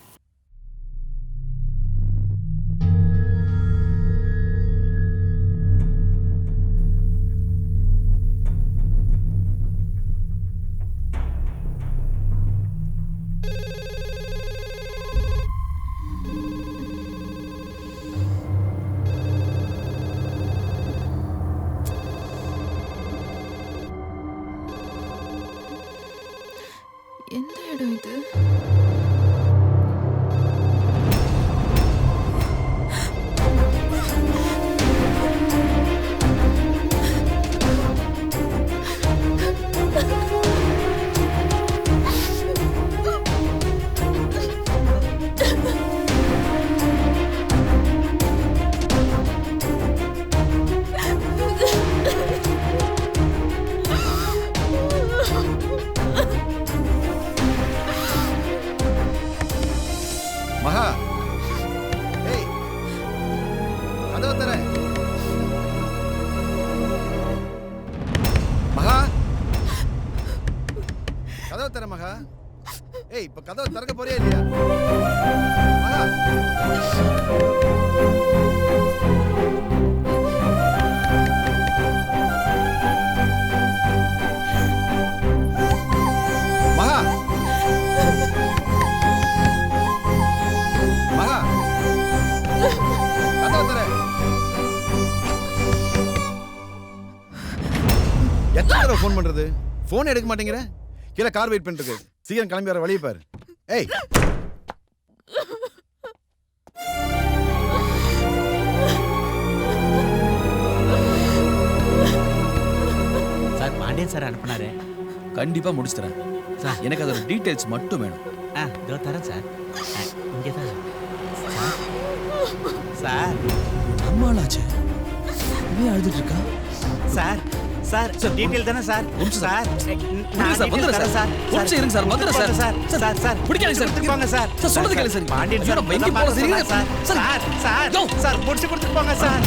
எந்த இடம் இது? மகா, ஏய் கதவை தர. மகா, கதவை தர மகா. ஏய் இப்ப கதவை திறக்க போறியா இல்லையா? மகா. மகா. மகா. கதவை தர. எத்தனை தடவை ஃபோன் பண்றது? ஃபோன் எடுக்க மாட்டேங்கிற? கீழே கார் வெயிட் பண்ணிட்டு இருக்கு. சீக்கிரம் கிளம்பி வர வழியை பாரு. ஏய் சார் பாண்டியன் சார் அனுப்புனாரு. கண்டிப்பாக முடிச்சு தரேன் சார். எனக்கு அதோட டீட்டெயில்ஸ் மட்டும் வேணும். இதோ தரேன் சார். இங்கே தான் சார். சார் நம்மளாச்சே நீ அழுதுட்டு இருக்கா? சார் சார் டீடைல் தானே சார் சார் நான் சார் வந்துறேன் சார். கொஞ்சம் இருங்க சார் வந்துறேன் சார். சார் சார் பிடிக்காதீங்க சார். கொடுத்துட்டு போங்க சார். சார் சொல்றது கேளு சார். பாண்டியன் சார் எங்க போற சரிங்க சார். சார் சார் சார் முடிச்சு கொடுத்துட்டு போங்க சார்.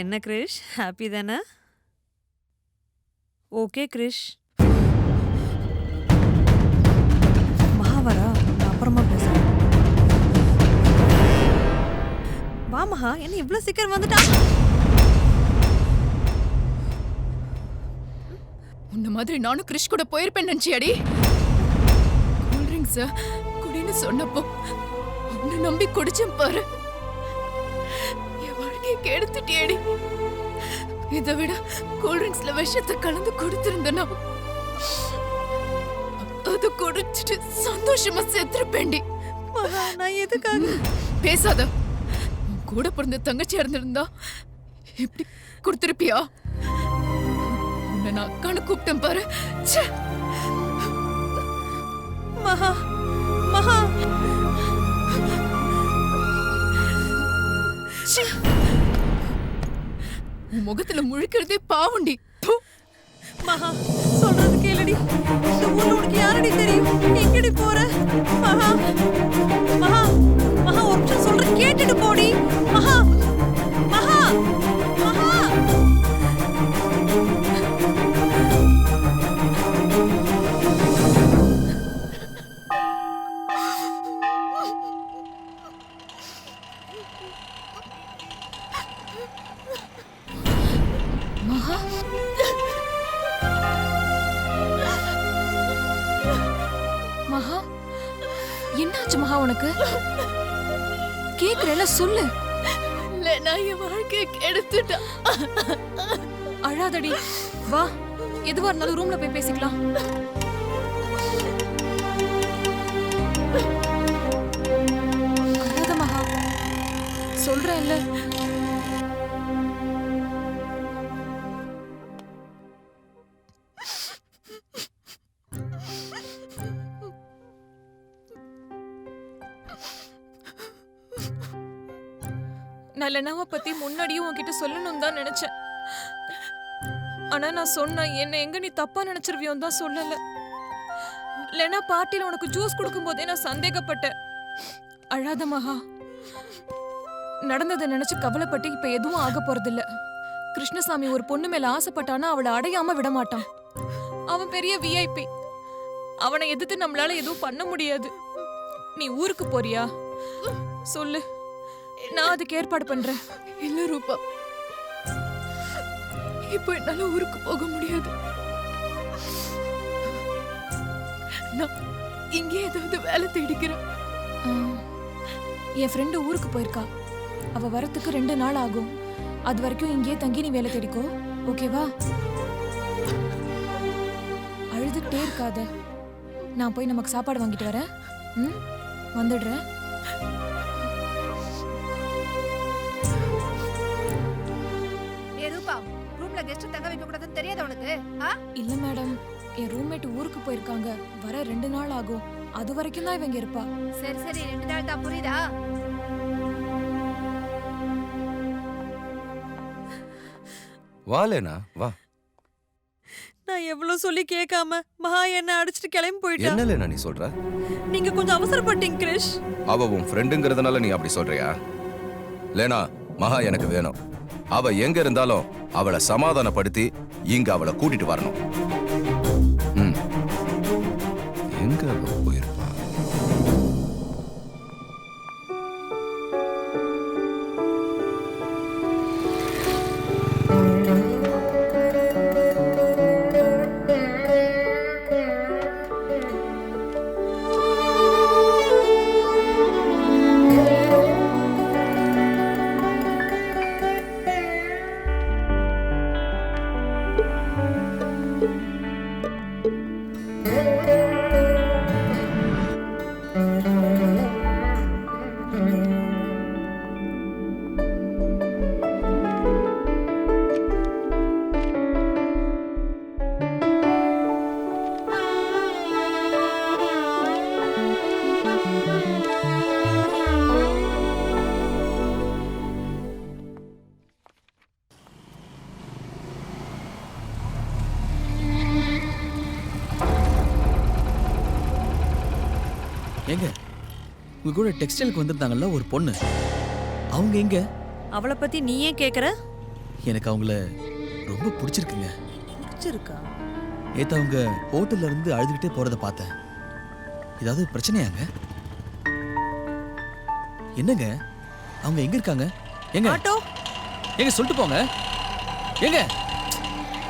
என்ன கிரிஷ், ஹாப்பி தானே? ஓகே கிரிஷ். மகாவரா, நான் அப்புறமா பேசுறேன். வா மகா, என்ன இவ்வளவு சீக்கிரம் வந்துட்டா? உன்ன மாதிரி நானும் கிரிஷ் கூட போயிருப்பேன் நினைச்சியாடி? கூல்ட்ரிங்க்ஸ் குடின்னு சொன்னப்போ உன்னை நம்பி குடிச்சேன் பாரு. கெடுத்துட்டியடி. இதை விட கூல்ட்ரிங்க்ஸ்ல விஷத்தை கலந்து கொடுத்திருந்தனா அது குடிச்சிட்டு சந்தோஷமா செத்துருப்பேன்டி. நான் எதுக்காக? பேசாத. உன் கூட பிறந்த தங்கச்சியா இருந்திருந்தா இப்படி கொடுத்திருப்பியா? உன்னை நான் அக்கான்னு கூப்பிட்டேன் பாரு. மகா மகா உன் முகத்துல முழிக்கிறதே பாவண்டி. மகா சொல்றது கேளுடி. இந்த ஊர்ல உனக்கு யாரடி தெரியும்? எங்கடி போற? மகா மகா மகா ஒரு நிமிஷம் சொல்றேன் கேட்டுட்டு போடி. மகா மகா மகா மகா மகா என்னாச்சு மகா உனக்கு? கேக்குறல சொல்லு. நான் என் வாழ்க்கையை கெடுத்துட்டா. அழாதடி, வா எதுவா இருந்தாலும் ரூம்ல போய் பேசிக்கலாம். அழாத மகா, சொல்றேன்ல. நான் லெனாவை பத்தி முன்னாடியும் உன்கிட்ட சொல்லணும் தான் நினைச்சேன். ஆனா நான் சொன்ன என்ன எங்க நீ தப்பா நினைச்சிருவியோன்னு தான் சொல்லல. லெனா பார்ட்டில உனக்கு ஜூஸ் கொடுக்கும் போதே நான் சந்தேகப்பட்டேன். அழாத மகா, நடந்ததை நினைச்சு கவலைப்பட்டு இப்ப எதுவும் ஆக போறதில்ல. கிருஷ்ணசாமி ஒரு பொண்ணு மேல ஆசைப்பட்டானா அவளை அடையாம விட மாட்டான். அவன் பெரிய விஐபி. அவனை எதிர்த்து நம்மளால எதுவும் பண்ண முடியாது. நீ ஊருக்கு போறியா சொல்லு, நான் அதுக்கு ஏற்பாடு பண்றேன். இல்ல ரூபா, இப்போ என்னால ஊருக்கு போக முடியாது. நான் இங்கே ஏதாவது வேலை தேடிக்கிறேன். என் ஃப்ரெண்டு ஊருக்கு போயிருக்கா. அவ வரத்துக்கு 2 நாள் ஆகும். அது வரைக்கும் இங்கே தங்கி நீ வேலை தேடிக்கோ, ஓகேவா? அழுதுகிட்டே இருக்காத. நான் போய் நமக்கு சாப்பாடு வாங்கிட்டு வரேன். வந்துடுறேன். ரூம்ல கெஸ்ட் தங்க வைக்க கூடாதுன்னு தெரியாத உனக்கு? இல்ல மேடம், என் ரூம்மேட் ஊருக்கு போயிருக்காங்க. வர 2 நாள் ஆகும். அது வரைக்கும் தான் இவங்க இருப்பா. சரி சரி, 2 நாள் தான், புரியுதா? வா லேனா வா. நான் எவ்வளவு சொல்லி கேட்காம மகா என்ன அடிச்சிட்டு கிளம்பி போயிட்டா. என்ன லேனா நீ சொல்ற? நீங்க கொஞ்சம் அவசரப்பட்டீங்க கிரிஷ். அவ உன் ஃப்ரெண்டுங்கிறதுனால நீ அப்படி சொல்றியா? லேனா, மகா எனக்கு வேணும். அவ எங்க இருந்தாலும் அவளை சமாதானப்படுத்தி இங்க அவளை கூட்டிட்டு வரணும். எங்க அவ போயிருப்பா? ஏங்க உங்க கூட டெக்ஸ்டைலுக்கு வந்திருந்தாங்கல்ல ஒரு பொண்ணு, அவங்க எங்க? அவளை பத்தி நீ ஏன் கேக்குற? எனக்கு அவங்கள ரொம்ப பிடிச்சிருக்குங்க. பிடிச்சிருக்கா? நேத்து அவங்க ஹோட்டல்ல இருந்து அழுதுகிட்டே போறத பார்த்தேன். ஏதாவது பிரச்சனையாங்க? என்னங்க அவங்க எங்க இருக்காங்க? எங்க ஆட்டோ எங்க சொல்லிட்டு போங்க. எங்க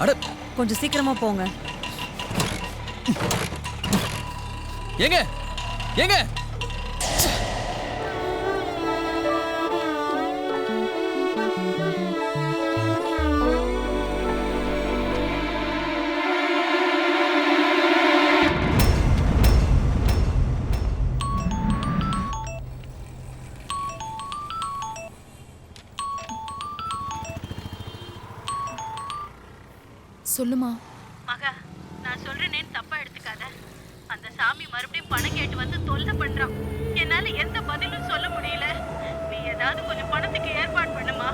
அட கொஞ்சம் சீக்கிரமா போங்க. எங்க எங்க சொல்லுமா. மகா, நான் சொல்றேனேன்னு தப்பா எடுத்துக்காத. அந்த சாமி மறுபடியும் பணம் கேட்டு வந்து தொல்லை பண்றான். என்னால எந்த பதிலும் சொல்ல முடியல. நீ ஏதாவது கொஞ்சம் பணத்துக்கு ஏற்பாடு பண்ணுமா.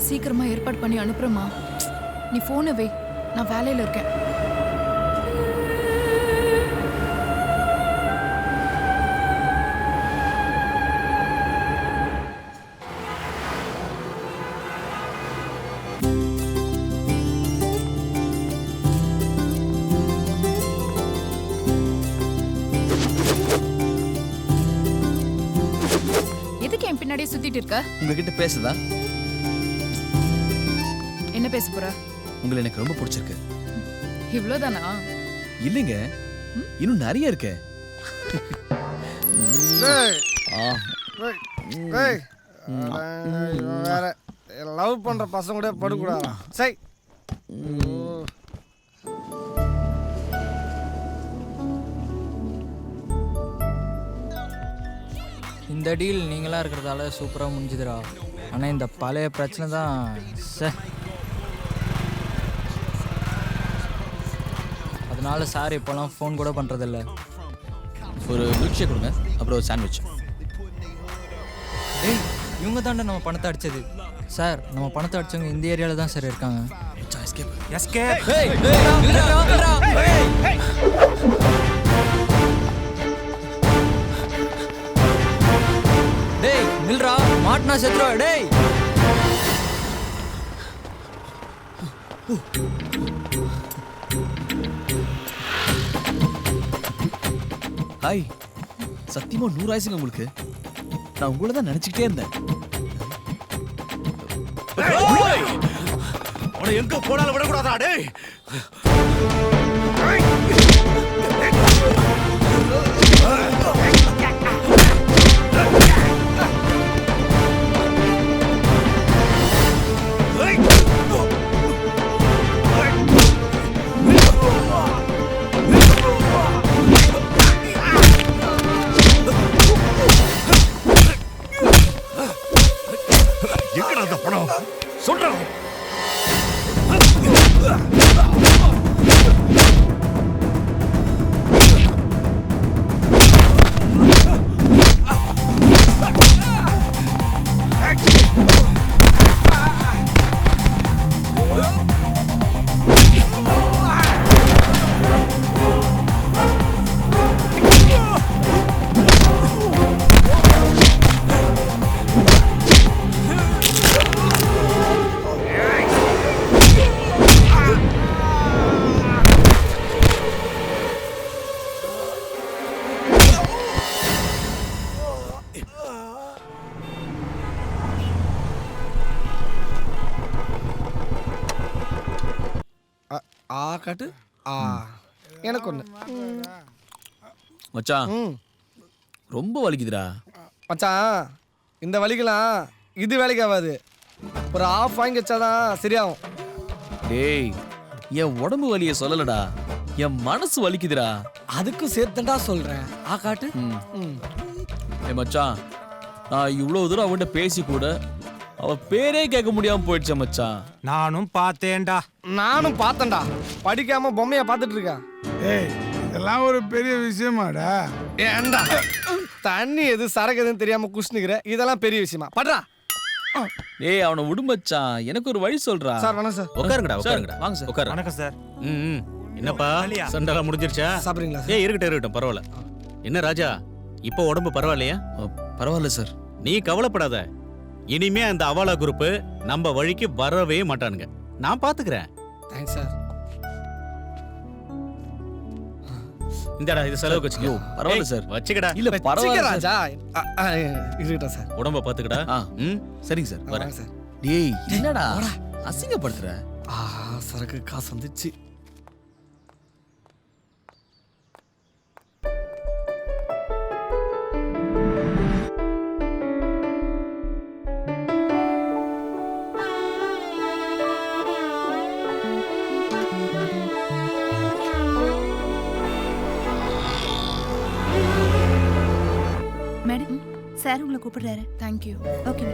சீக்கிரமா ஏற்பாடு பண்ணி அனுப்புறமா. நீ போனை வை, நான் வேலையில இருக்கேன். பின்னாடியே சுத்திட்டு இருக்க. உங்ககிட்ட பேசுதா? என்ன பேச போற? உங்களை எனக்கு ரொம்ப பிடிச்சிருக்கு. இவ்வளவுதானா? இல்லைங்க, இன்னும் நிறைய இருக்கு. வேற லவ் பண்ற பசங்க கூட படுக்கூடாதா? சை. இந்த டீல் நீங்களாக இருக்கிறதால சூப்பராக முடிஞ்சுதுடா. ஆனால் இந்த பழைய பிரச்சனை தான் சார். அதனால சார் இப்போலாம் ஃபோன் கூட பண்ணுறதில்ல. ஒரு மில்க் ஷேக் கொடுங்க, அப்புறம் ஒரு சாண்ட்விச். ஏய், இவங்க தாண்டா நம்ம பணத்தை அடிச்சது. சார், நம்ம பணத்தை அடிச்சவங்க இந்த ஏரியாவில் தான் சார் இருக்காங்க. டேய் நில்றா, மாட்டினா செத்துறா. டேய் ஹாய், சத்தியமா 100 ஆயிசுங்க உங்களுக்கு. நான் உங்களை தான் நினைச்சுக்கிட்டே இருந்தேன். எங்க போனாலும் விடக்கூடாதா? டேய் எங்கடா அந்த பணம்? சொல்றேன். காட்டு. எனக்கு ஒண்ணு மச்சான், ரொம்ப வலிக்குதுடா. மச்சான், இந்த வலிக்கலாம் இது வேலைக்கு ஆகாது. ஒரு ஆஃப் வாங்கி வச்சாதான் சரியாகும். டேய், என் உடம்பு வலிய சொல்லலடா, என் மனசு வலிக்குதுடா. அதுக்கும் சேர்த்துடா சொல்றேன். காட்டு. ஏ மச்சான், நான் இவ்வளவு தூரம் அவன்கிட்ட பேசி கூட அவ பேரே கேட்க முடியாம போயிடுச்ச மச்சான். நானும் பார்த்தேன்டா. நானும் பார்த்தேன்டா. படிக்காம பொம்மையா பார்த்துட்டு இருக்கா. ஏய், இதெல்லாம் ஒரு பெரிய விஷயமாடா. ஏண்டா தண்ணி எது சரக்கு எதுன்னு தெரியாம குஷ்ணுகிற, இதெல்லாம் பெரிய விஷயமா? பட்றா. ஏய், அவனை விடு மச்சான், எனக்கு ஒரு வழி சொல்றா. சார் வணக்கம் சார். உட்காருங்கடா, உட்காருங்கடா. வாங்க சார். உட்காரு. வணக்கம் சார். என்னப்பா சண்டெல்லாம் முடிஞ்சிருச்சா? சாப்பிடுறீங்களா? இருக்கட்டும் இருக்கட்டும், பரவாயில்ல. என்ன ராஜா, இப்போ உடம்பு பரவாயில்லையா? பரவாயில்ல சார். நீ கவலைப்படாத. இனிமே அந்த அவாலா குரூப் நம்ம வழிக்கு வரவே மாட்டானுங்க. நான் பாத்துக்கிறேன். Thanks sir. இந்தடா இது செலவுக்கு வச்சுக்கோ. பரவாயில்ல சார். வச்சுக்கடா. இல்ல பரவாயில்ல ராஜா. இருக்கட்டும் சார். உடம்ப பாத்துக்கடா. சரிங்க சார். வரேன் சார். டேய் என்னடா அசிங்கப்படுத்துற? சரக்கு காசு வந்துச்சு. மேடம் சார் உங்களை கூப்பிடுறாரு. Thank you. Okay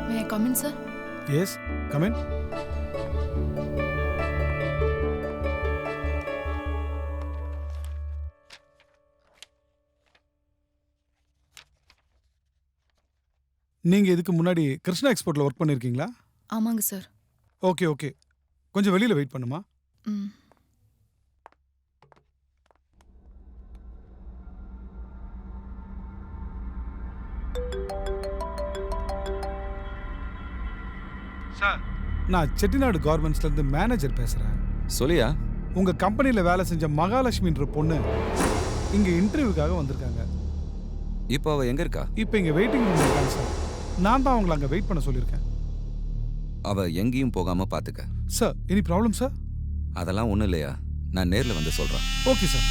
may I come in sir? Yes come in. நீங்க இதுக்கு முன்னாடி கிருஷ்ணா எக்ஸ்போர்ட்ல ஒர்க் பண்ணிருக்கீங்களா? ஆமாங்க சார். ஓகே ஓகே, கொஞ்சம் வெளியில வெயிட் பண்ணுமா. சார், நான் செட்டிநாடு கார்மெண்ட்ஸ்ல இருந்து மேனேஜர் பேசுறேன். சொல்லியா? உங்க கம்பெனில வேலை செஞ்ச மகாலட்சுமின்ற பொண்ணு இங்க இன்டர்வியூக்காக வந்திருக்காங்க. இப்போ அவ எங்க இருக்கா? இப்போ இங்க வெயிட்டிங் ரூம்ல இருக்காங்க சார். நான் தான் அவங்களை அங்க வெயிட் பண்ண சொல்லியிருக்கேன். அவ எங்கேயும் போகாம பாத்துக்க. Sir, any problem sir? அதெல்லாம் ஒண்ணும் இல்லையா, நான் நேர்ல வந்து சொல்றேன். Okay sir.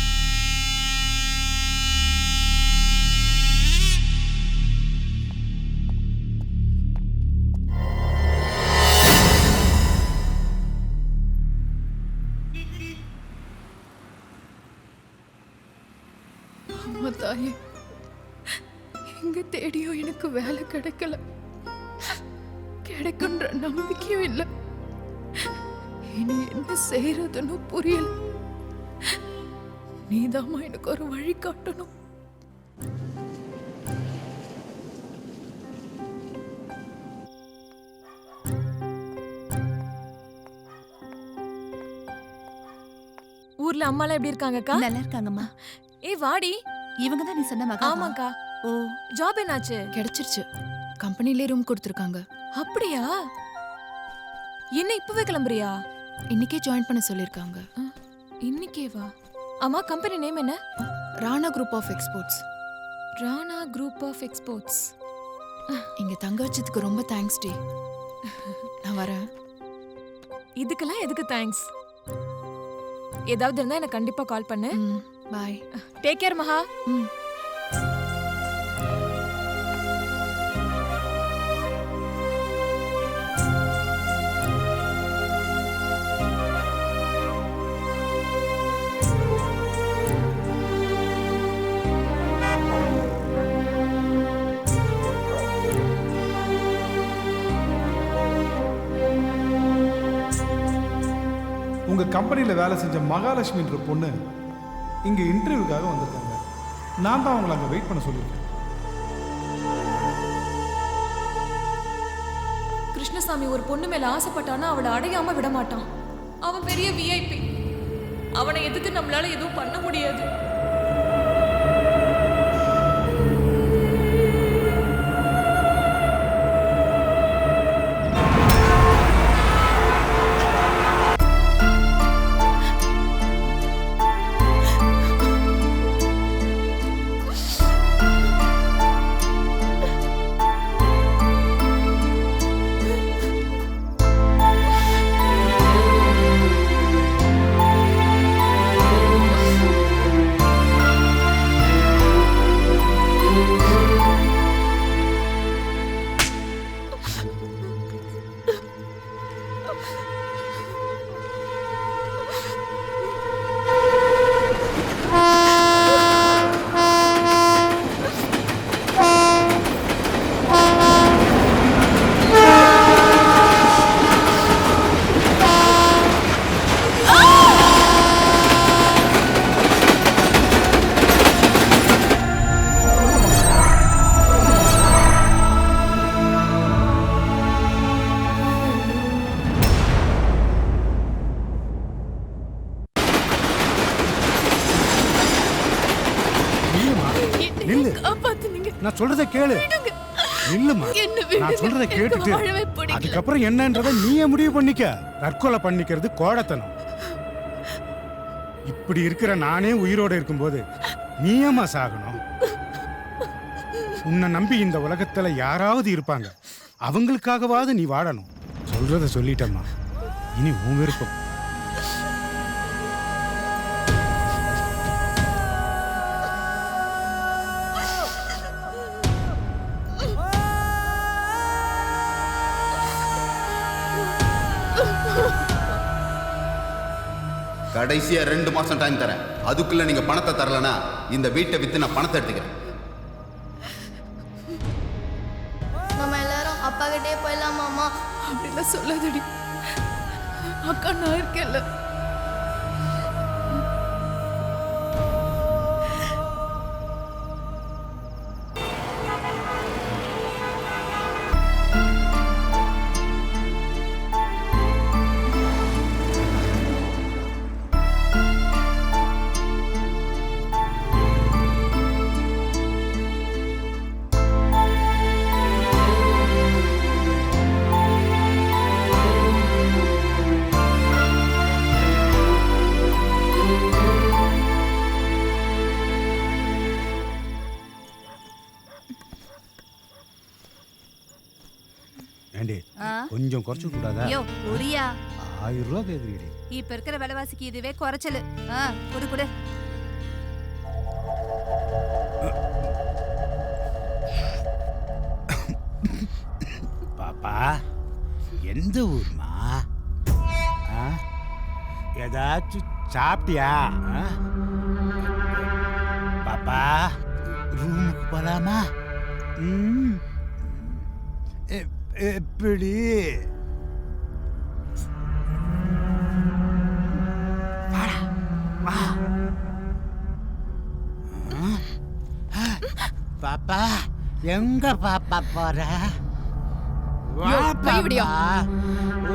தாயே, எங்க தேடியும் எனக்கு வேலை கிடைக்கல, கிடைக்குன்ற நம்பிக்கையும் இல்லை. இனி என்ன செய்யறதுன்னு புரியல. நீதாம்மா எனக்கு ஒரு வழி காட்டணும். ஊர்ல அம்மாலாம் எப்படி இருக்காங்கக்கா? நல்லா இருக்காங்கம்மா. ஏய் வாடி. இவங்க தான் நீ சொன்ன மகா? ஆமாக்கா. ஓ, ஜாப் என்னாச்சு? கிடைச்சிருச்சு. கம்பெனிலே ரூம் கொடுத்துருக்காங்க. அப்படியா? என்ன இப்பவே கிளம்புறியா? இன்னைக்கே ஜாயின் பண்ண சொல்லிருக்காங்க. இன்னைக்கே வா. ஆமா, கம்பெனி நேம் என்ன? Rana group of exports. Rana group of exports. இங்க தங்க வச்சதுக்கு ரொம்ப தேங்க்ஸ் டி. நான் வரேன். இதுக்கெல்லாம் எதுக்கு தேங்க்ஸ்? ஏதாவது இருந்தா எனக்கு கண்டிப்பா கால் பண்ணு. பாய். டேக் கேர் மகா. உங்க கம்பெனில வேலை செஞ்ச மகாலட்சுமின்ற பொண்ணு இங்க இன்டர்வியூக்காக வந்திருக்காங்க. நான் தான் அவங்களை அங்க வெயிட் பண்ண சொல்லியிருக்கேன். கிருஷ்ணசாமி ஒரு பொண்ணு மேல ஆசைப்பட்டானா அவளை அடையாம விட மாட்டான். அவன் பெரிய விஐபி. அவனை எதிர்த்து நம்மளால எதுவும் பண்ண முடியாது. நில்லு காப்பாத்துனீங்க. நான் சொல்றதை கேளு. நில்லுமா. என்ன விடுங்க. நான் சொல்றதை எனக்கு கேட்டுட்டு வாழவே பிடிக்கல. அதுக்கப்புறம் என்னன்றதை நீயே முடிவு பண்ணிக்க. தற்கொலை பண்ணிக்கிறது கோடத்தனம். இப்படி இருக்கிற நானே உயிரோட இருக்கும்போது நீயமா சாகணும்? உன்னை நம்பி இந்த உலகத்துல யாராவது இருப்பாங்க. அவங்களுக்காகவாவது நீ வாழணும். சொல்றத சொல்லிட்டம்மா. இனி உன் விருப்பம். கடைசியா 2 மாசம் டைம் தரேன். அதுக்குள்ள நீங்க பணத்தை தரலனா இந்த வீட்டை வித்து நான் பணத்தை எடுத்துக்கிறேன். நம்ம எல்லாரும் அப்பா கிட்டே போயிடலாமாமா? அப்படிலாம் சொல்லாதடி. அக்கா நான் இருக்கேன்ல. கொஞ்சம் குறைச்சு கூடாதா? ஐயோ புரியா 1000 ரூபாய் கேக்குறீடி. இப்ப இருக்கிற விலைவாசிக்கு இதுவே குறைச்சலு. குடு குடு. பாப்பா எந்த ஊர்மா? ஏதாச்சும் சாப்பிட்டியா? பாப்பா ரூமுக்கு போலாமா? எப்படி? பாப்பா எங்க பாப்பா போற? வா பாப்பா,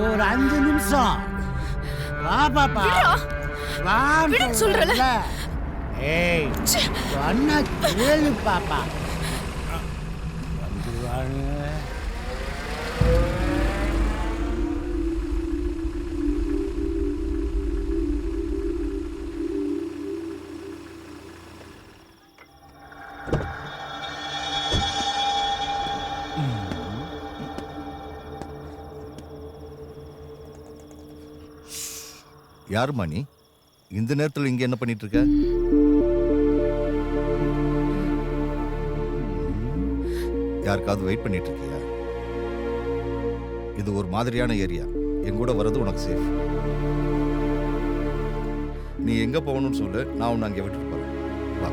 ஒரு 5 நிமிஷம் வா பாப்பா. வா சொல்றல. ஏய் சொன்னா கேளு பாப்பா. வந்துருவாங்க. யாருமா நீ? இந்த நேரத்தில் இங்க என்ன பண்ணிட்டு இருக்க? யாருக்காவது வெயிட் பண்ணிட்டு இருக்கியா? இது ஒரு மாதிரியான ஏரியா. என் கூட வர்றது உனக்கு சேஃப். நீ எங்க போகணும்னு சொல்லு, நான் உன்னை அங்கே விட்டுட்டு போறேன். வா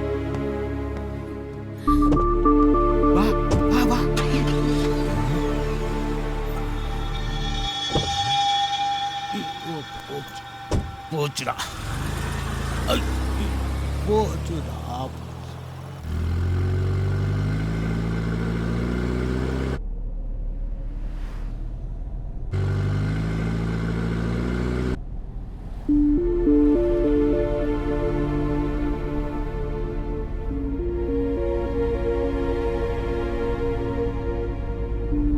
வா வா வா. போச்சுடா. போச்சுடா.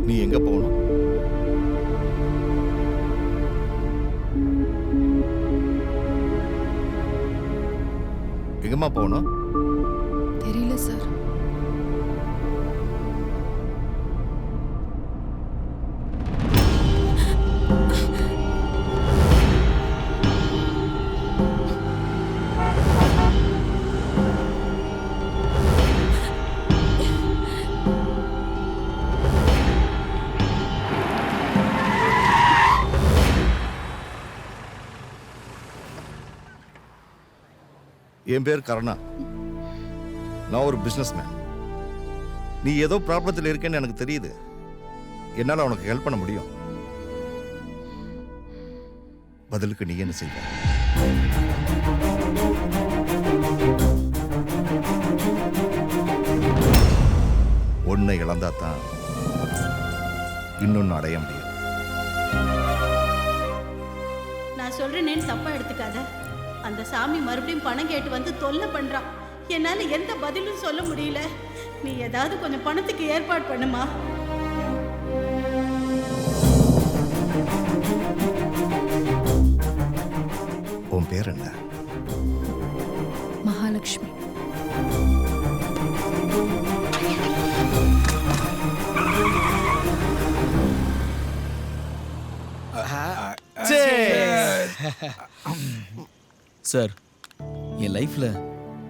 நீ எங்க போகணும்? எங்கம்மா போகணும்? தெரியல சார். என் பேர் கருணா. நான் ஒரு பிஸ்னஸ்மேன். நீ ஏதோ ப்ராப்ளத்தில் இருக்கேன்னு எனக்கு தெரியுது. என்னால் உனக்கு ஹெல்ப் பண்ண முடியும். பதிலுக்கு நீ என்ன செய்வ? ஒன்னை இழந்தாதான் இன்னொன்னு அடைய முடியும். நான் சொல்றேன்னு தப்பா எடுத்துக்காத. அந்த சாமி மறுபடியும் பணம் கேட்டு வந்து தொல்லை பண்றான். என்னால எந்த பதிலும் சொல்ல முடியல. நீ ஏதாவது கொஞ்சம் பணத்துக்கு ஏற்பாடு பண்ணுமா. உன் பேர் என்ன? மகாலட்சுமி. சார், என் லைஃப்ல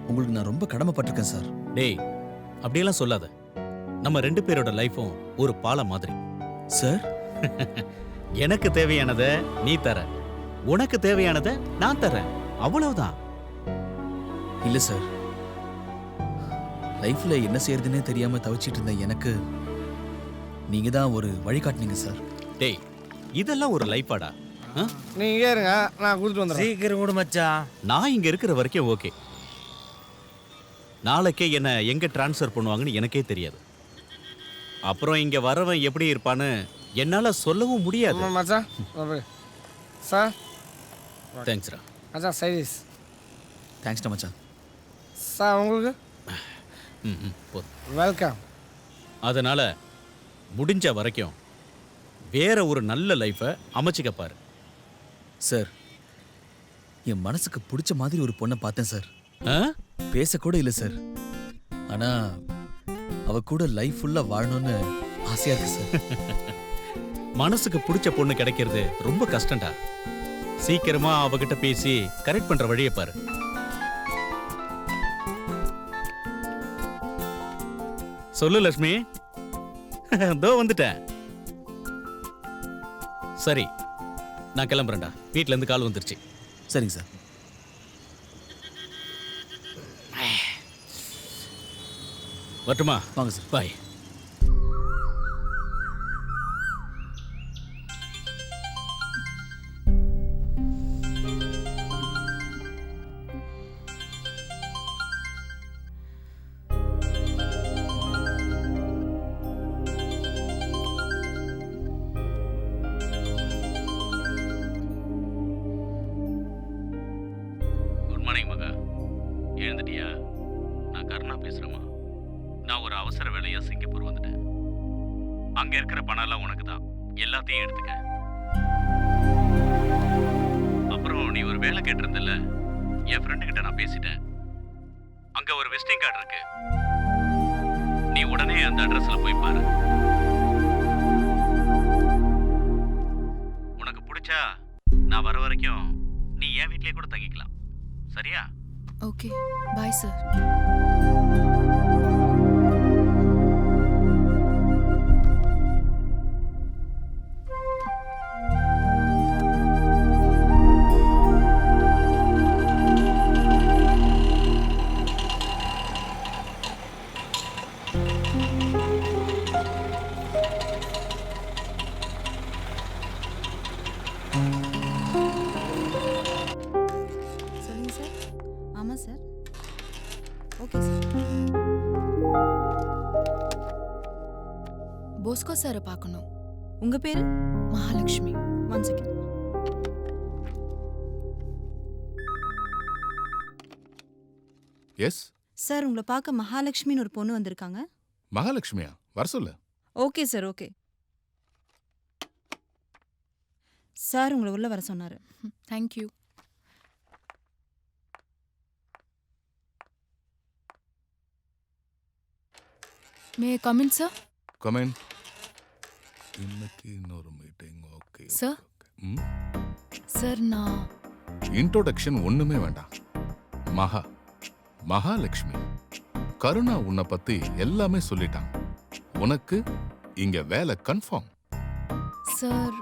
உங்களுக்கு நான் ரொம்ப கடமைப்பட்டிருக்கேன் சார். டேய், அப்படியெல்லாம் சொல்லாத. நம்ம 2 பேரோட லைஃபும் ஒரு பாலம் மாதிரி. சார், எனக்கு தேவையானதை நீ தர, உனக்கு தேவையானதை நான் தரேன், அவ்வளவுதான். இல்ல சார், லைஃப்ல என்ன செய்யறதுன்னே தெரியாம தவிச்சிட்டு இருந்த எனக்கு நீங்க தான் ஒரு வழிகாட்டினீங்க சார். டேய், இதெல்லாம் ஒரு லைஃபாடா? நீங்க இருங்க, நான் கூட்டிட்டு வந்துடுறேன். சீக்கிரம் விடு மச்சான். நான் இங்க இருக்கிற வரைக்கும் ஓகே. நாளைக்கே என்ன எங்க டிரான்ஸ்ஃபர் பண்ணுவாங்கன்னு எனக்கே தெரியாது. அப்புறம் இங்க வரவன் எப்படி இருப்பான்னு என்னால சொல்லவும் முடியாது. மச்சான் சார். தேங்க்ஸ்ரா மச்சான். சைடிஸ். தேங்க்ஸ்டா மச்சான். சார் உங்களுக்கு வெல்கம். அதனால முடிஞ்ச வரைக்கும் வேற ஒரு நல்ல லைஃபை அமைச்சிக்க பாரு. சார், என் மனசுக்கு பிடிச்ச மாதிரி ஒரு பொண்ணை பார்த்தேன் சார். பேசக்கூட இல்லை சார். ஆனா அவ கூட லைஃப் ஃபுல்லா வாழணும்னு ஆசையா இருக்கு சார். மனசுக்கு பிடிச்ச பொண்ணு கிடைக்கிறது ரொம்ப கஷ்டம்டா. சீக்கிரமா அவகிட்ட பேசி கரெக்ட் பண்ற வழியை பாரு. சொல்லு லட்சுமி. தோ வந்துட்டேன். சரி, நான் கிளம்புறேன்டா. வீட்ல இருந்து கால் வந்துருச்சு. சரிங்க சார். வரட்டுமா? வாங்க சார். பாய். குட் மார்னிங் மகா. எழுந்துட்டியா? நான் கருணா பேசுறேம்மா. நான் ஒரு அவசர வேலையா சிங்கப்பூர் வந்துட்டேன். அங்க இருக்கிற பணம்லாம் உனக்கு தான். எல்லாத்தையும் எடுத்துக்க. அப்புறம் நீ ஒரு வேலை கேட்டிருந்தல, என் ஃப்ரெண்டு கிட்ட நான் பேசிட்டேன். அங்க ஒரு விசிட்டிங் கார்டு இருக்கு. நீ உடனே அந்த அட்ரஸ்ல போய் பாரு. உனக்கு பிடிச்சா நான் வர வரைக்கும் நீ என் வீட்லயே கூட தங்கிக்கலாம். சரியா? Okay, bye sir. சொல்லுங்க சார். ஆமாம் சார். Okay sir. போஸ்கோ சாரை பார்க்கணும். உங்க பேரு? மகாலட்சுமி. 1 செகண்ட். எஸ் சார், உங்களை பார்க்க மகாலட்சுமின்னு ஒரு பொண்ணு வந்திருக்காங்க. மகாலட்சுமியா? வர சொல்லு. Okay sir, okay. சார் உங்களை உள்ள வர சொன்னாரு. Thank you. May I come in sir? Come in. இன்னைக்கு இன்னொரு மீட்டிங். Okay sir. சார், நான் இன்ட்ரோடக்ஷன் ஒண்ணுமே வேண்டாம். மகாலட்சுமி. கருணா உன்னை பத்தி எல்லாமே சொல்லிட்டான். உனக்கு இங்க வேலை கன்ஃபார்ம். சார்,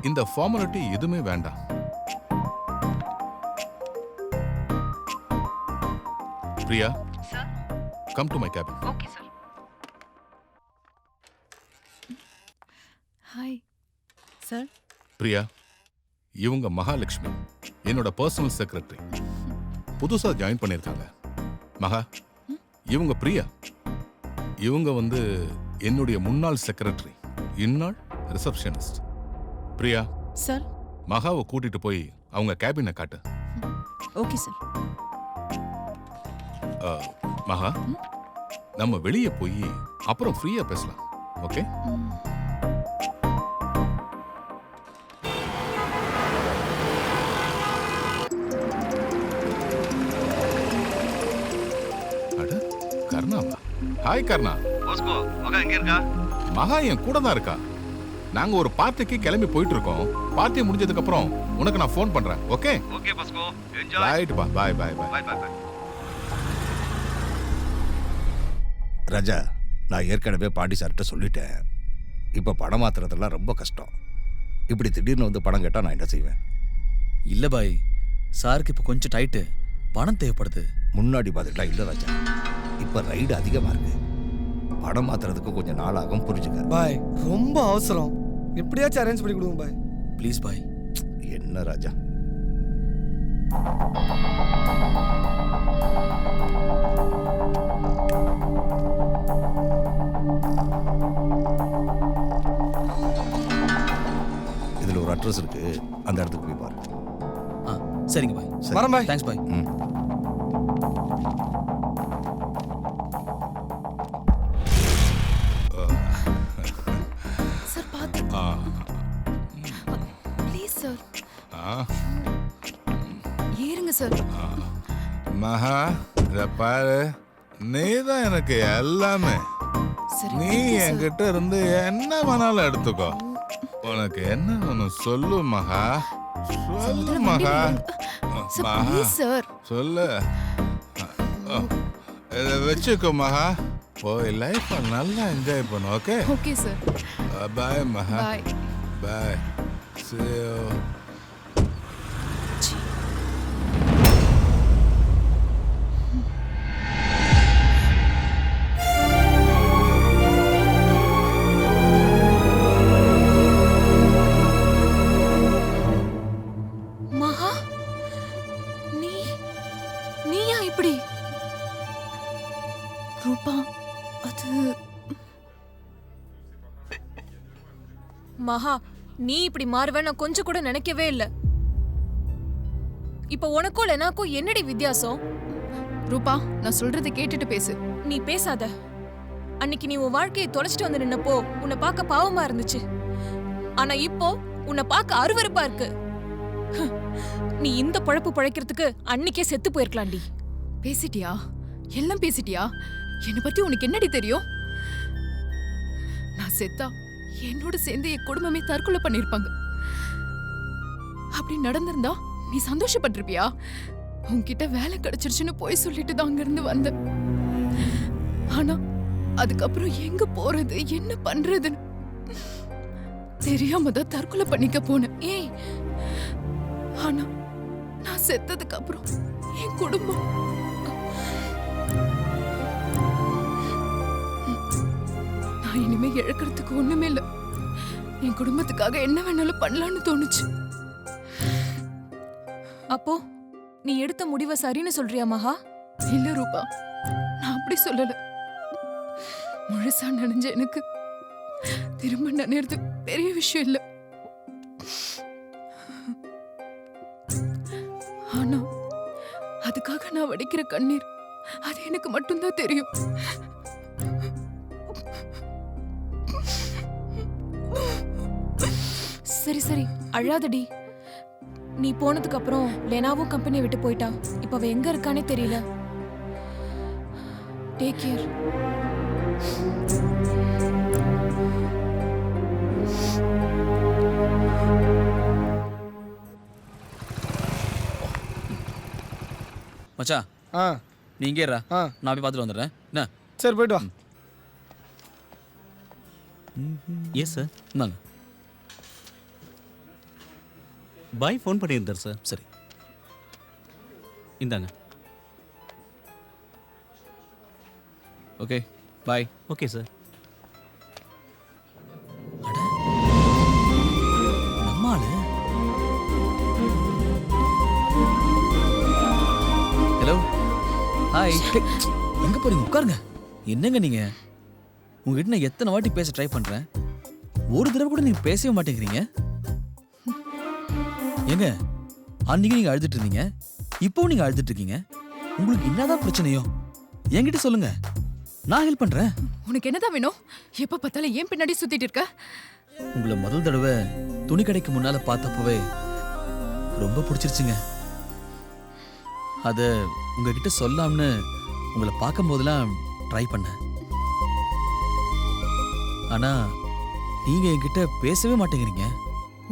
இந்த ஃபார்மாலிட்டி எதுவுமே வேண்டாம். Priya, come to my cabin. Okay sir. Hi sir. Priya, இவங்க மகாலட்சுமி, என்னோட பர்சனல் செக்ரட்டரி. புதுசா ஜாயின் பண்ணிருக்காங்க. மகா, இவங்க பிரியா. இவங்க என்னுடைய முன்னாள் செக்ரட்டரி, இந்நாள் ரிசப்ஷனிஸ்ட். பிரியா சார், மகாவை கூட்டிட்டு போய் அவங்க கேபினை காட்டு. Okay sir. மகா நம்ம வெளியே போய் அப்புறம் ஃப்ரீயா பேசலாம். ஓகே? அட கர்ணாவா? ஹாய் கர்ணா. போஸ்கோ, மகா எங்க இருக்கா? மகா என் கூட தான் இருக்கா. நாங்க ஒரு பார்ட்டிக்கு கிளம்பி போயிட்டு இருக்கோம். பார்ட்டி முடிஞ்சதுக்கு அப்புறம் உனக்கு நான் ஃபோன் பண்றேன். Okay? Okay Bosco, enjoy. Right பா. Bye bye bye. Bye bye bye. Raja, நான் ஏற்கனவே பாண்டி சார்கிட்ட சொல்லிட்டேன். இப்போ படம் மாத்துறதெல்லாம் ரொம்ப கஷ்டம். இப்படி திடீர்னு வந்து படம் கேட்டால் நான் என்ன செய்வேன்? இல்ல பாய், சாருக்கு இப்போ கொஞ்சம் டைட்டு, பணம் தேவைப்படுது. முன்னாடி பார்த்துக்கலாம் இல்லை ராஜா. இப்போ ரைடு அதிகமாக இருக்கு. படம் மாத்துறதுக்கு கொஞ்சம் நாள் ஆகும், புரிஞ்சுக்க. பாய் ரொம்ப அவசரம், எப்படியாச்சும் அரேஞ்ச் பண்ணி கொடுங்க பாய். ப்ளீஸ் பாய். என்ன ராஜா? இதுல ஒரு அட்ரஸ் இருக்கு, அந்த இடத்துக்கு போய் பாரு. சரிங்க பாய். வரேன் பாய். Thanks bye. சார் பாத்து ப்ளீஸ் சார். ஏறுங்க சார். மகா, இத பாரு, நீதான் எனக்கு எல்லாமே. நீ என்கிட்ட இருந்து என்ன வேணாலும் எடுத்துக்கோ. உனக்கு என்ன வேணும் சொல்லு மகா, சொல்லு மகா. மகா சொல்லு. இத வச்சுக்கோ மகா, போய் லைஃப் நல்லா என்ஜாய் பண்ணு. ஓகே? Okay sir. பாய் மகா. பாய். பாய். See you. மகா, நீயா இப்படி? ரூபா, அது மகா, நீ இப்படி மாறுவ நான் கொஞ்சம் கூட நினைக்கவே இல்ல. இப்ப உனக்கும் எனக்கும் என்னடி வித்தியாசம்? ரூபா, நான் சொல்றதை கேட்டுட்டு பேசு. நீ பேசாத. அன்னைக்கு நீ உன் வாழ்க்கையை தொலைச்சிட்டு வந்து நின்னப்போ உன்னை பார்க்க பாவமா இருந்துச்சு. ஆனா இப்போ உன்னை பார்க்க அருவருப்பா இருக்கு. நீ இந்த பழப்பு பழைக்கிறதுக்கு அன்னைக்கே செத்து போயிருக்கலாம்டி. பேசிட்டியா? எல்லாம் பேசிட்டியா? என்னை பத்தி உனக்கு என்னடி தெரியும்? நான் செத்தா என்னோட சேர்ந்து என் குடும்பமே தற்கொலை பண்ணிருப்பாங்க. அப்படி நடந்திருந்தா நீ சந்தோஷப்பட்டிருப்பியா? உன்கிட்ட வேலை கிடைச்சிருச்சுன்னு போய் சொல்லிட்டு தான் அங்கிருந்து வந்த. ஆனா அதுக்கப்புறம் எங்க போறது, என்ன பண்றதுன்னு தெரியாம தான் தற்கொலை பண்ணிக்க போனேன். ஏய், ஆனா நான் செத்ததுக்கு அப்புறம் என் குடும்பம் நான் இனிமே இழக்கிறதுக்கு ஒண்ணுமே இல்ல. என் குடும்பத்துக்காக என்ன வேணாலும் பண்ணலான்னு தோணுச்சு. அப்போ நீ எடுத்த முடிவை சரின்னு சொல்றியா மகா? இல்ல ரூபா, நான் அப்படி சொல்லல. முழுசா நனைஞ்ச எனக்கு திரும்ப நனைறது பெரிய விஷயம் இல்ல. ஆனா அதுக்காக நான் வடிக்கிற கண்ணீர், அது எனக்கு மட்டும்தான் தெரியும். சரி சரி, அழாதடி. நீ போனதுக்கு அப்புறம் லெனாவும் கம்பெனியை விட்டு போயிட்டா. இப்ப அவ எங்க இருக்கானே தெரியல. Take care. மச்சான், நீ இங்கே இருடா. நான் போய் பார்த்துட்டு வந்துடுறேன். என்ன? சரி, போயிட்டு வா. Yes sir. இந்தாங்க. பாய் ஃபோன் பண்ணியிருந்தார் சார். சரி, இந்தாங்க. Okay, bye. Okay sir. நம்மாளு. Hello, hi. எங்க போறீங்க? உட்காருங்க. என்னங்க நீங்க? உங்ககிட்ட நான் எத்தனை வாட்டி பேச ட்ரை பண்றேன், ஒரு தடவை கூட நீங்க பேசவே மாட்டேங்கிறீங்க. ஏங்க, அன்னைக்கு நீங்க அழுதுட்டு இருந்தீங்க, இப்போ நீங்க அழுதுட்டு இருக்கீங்க. உங்களுக்கு என்னதான் பிரச்சனையோ? என்கிட்ட சொல்லுங்க, நான் ஹெல்ப் பண்றேன். உனக்கு என்னதான் வேணும்? எப்ப பார்த்தாலும் ஏன் பின்னாடி சுத்திட்டு இருக்க? உங்களை முதல் தடவை துணி கடைக்கு முன்னால பார்த்தப்பவே ரொம்ப பிடிச்சிருச்சுங்க. அத உங்ககிட்ட சொல்லாம்னு உங்களை பார்க்கும் போதெல்லாம் ட்ரை பண்ணேன். ஆனா நீங்க என்கிட்ட பேசவே மாட்டேங்கிறீங்க.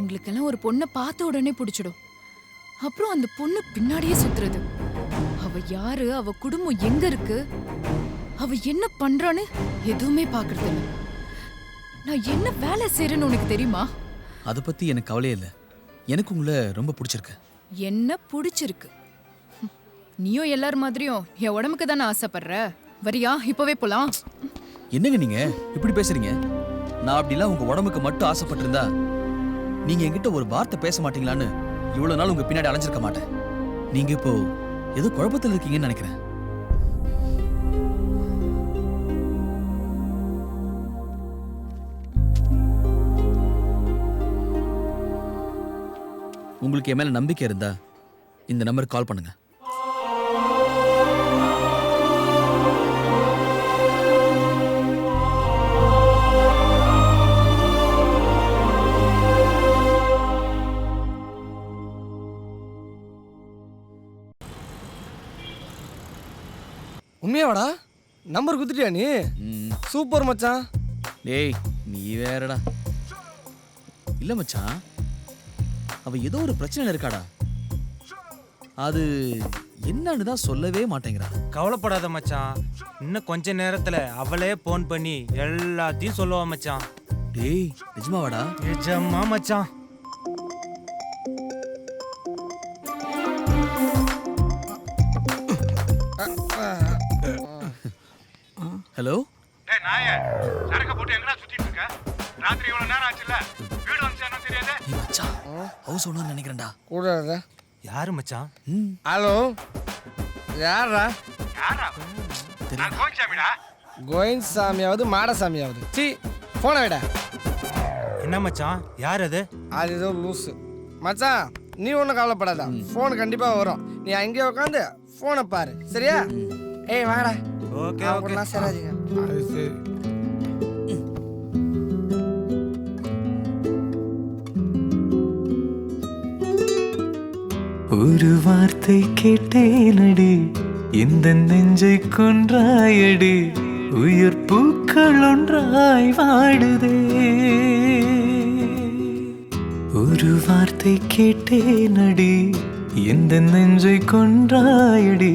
உங்களுக்கெல்லாம் ஒரு பொண்ணை பார்த்த உடனே பிடிச்சிடும். அப்புறம் அந்த பொண்ணு பின்னாடியே சுத்துறது. அவ யாரு, அவ குடும்பம் எங்க இருக்கு, அவ என்ன பண்றான்னு எதுவுமே பாக்குறது இல்ல. நான் என்ன வேலை செய்யறேன்னு உனக்கு தெரியுமா? அதை பத்தி எனக்கு கவலையே இல்லை. எனக்கு உங்களை ரொம்ப பிடிச்சிருக்கு. என்ன பிடிச்சிருக்கு? நீயும் எல்லாரும் மாதிரியும் என் உடம்புக்கு தானே ஆசைப்படுற. வரியா? இப்பவே போலாம். என்னங்க நீங்க இப்படி பேசுறீங்க? நான் அப்படிலாம் உங்க உடம்புக்கு மட்டும் ஆசைப்பட்டிருந்தா நீங்க என்கிட்ட ஒரு வார்த்தை பேச மாட்டீங்களான்னு இவ்வளவு நாள் உங்க பின்னாடி அலைஞ்சிருக்க மாட்டேன். நீங்க இப்போ ஏதோ குழப்பத்தில் இருக்கீங்கன்னு நினைக்கிறேன். உங்களுக்கு என் மேல நம்பிக்கை இருந்தா இந்த நம்பருக்கு கால் பண்ணுங்க. உண்மையாவாடா? நம்பர் குத்துட்டியா நீ? சூப்பர் மச்சான். டேய் நீ வேறடா. இல்ல மச்சான், அவ ஏதோ ஒரு பிரச்சனை இருக்காடா. அது என்னன்னு தான் சொல்லவே மாட்டேங்கிறா. கவலைப்படாத மச்சான், இன்னும் கொஞ்ச நேரத்துல அவளே போன் பண்ணி எல்லாத்தையும் சொல்லுவா மச்சான். டேய் நிஜமாவாடா? நிஜமா மச்சான். ஹலோ. டேய் நாயே, சரக்க போட்டு எங்கடா சுத்திட்டு இருக்க? ராத்திரி இவ்வளவு நேரம் ஆச்சுல, வீடு வந்துச்சா என்ன தெரியாது? நீ மச்சான் ஹவுஸ் ஓனர் நினைக்கிறேன்டா. கூட யாரு மச்சான்? ஹலோ, யாரா? யாரா? நான் கோயிச்சாமிடா. கோவிந்த் சாமியாவது மாடசாமியாவது. சி போன விட. என்ன மச்சான், யார் அது? அது ஏதோ லூசு மச்சான். நீ ஒன்றும் கவலைப்படாத, ஃபோன் கண்டிப்பாக வரும். நீ அங்கேயே உட்காந்து ஃபோனை பாரு, சரியா? ஏய் வாடா. Okay okay. சேராதீங்க. அது சரி. ஒரு வார்த்தை கேட்டேனடி, இந்த நெஞ்சை கொன்றாயடி, உயிர் பூக்கள் ஒன்றாய் வாடுதே. ஒரு வார்த்தை கேட்டேனடி, இந்த நெஞ்சை கொன்றாயடி,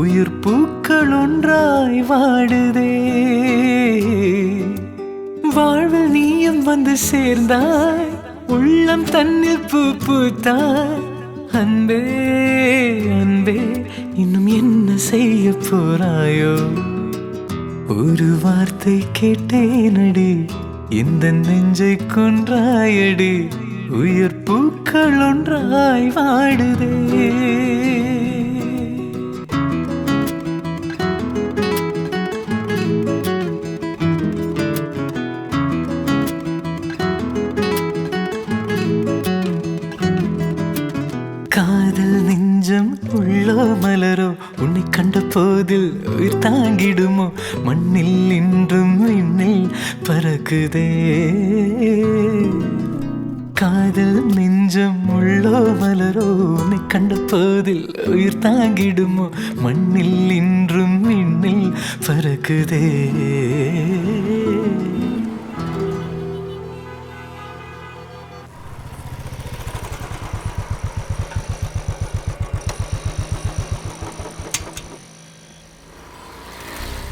உயிர் பூக்கள் ஒன்றாய் வாடுதே. வாழ்வில் நீயும் வந்து சேர்ந்தாய், உள்ளம் தன்னில் பூ பூத்தாய். அன்பே அன்பே, இன்னும் என்ன செய்ய போறாயோ? ஒரு வார்த்தை கேட்டேனடி, இந்த நெஞ்சை கொன்றாயடி, உயிர் பூக்கள் ஒன்றாய் வாடுதே. காதல் நெஞ்சம் உள்ளோ மலரோ, உன்னை கண்ட போதில் உயிர் தாங்கிடுமோ? மண்ணில் இன்றும் விண்ணில் பறக்குதே. காதல் நெஞ்சம் உள்ளோ மலரோ, உன்னை கண்ட போதில் உயிர் தாங்கிடுமோ? மண்ணில் இன்றும் விண்ணில் பறக்குதே.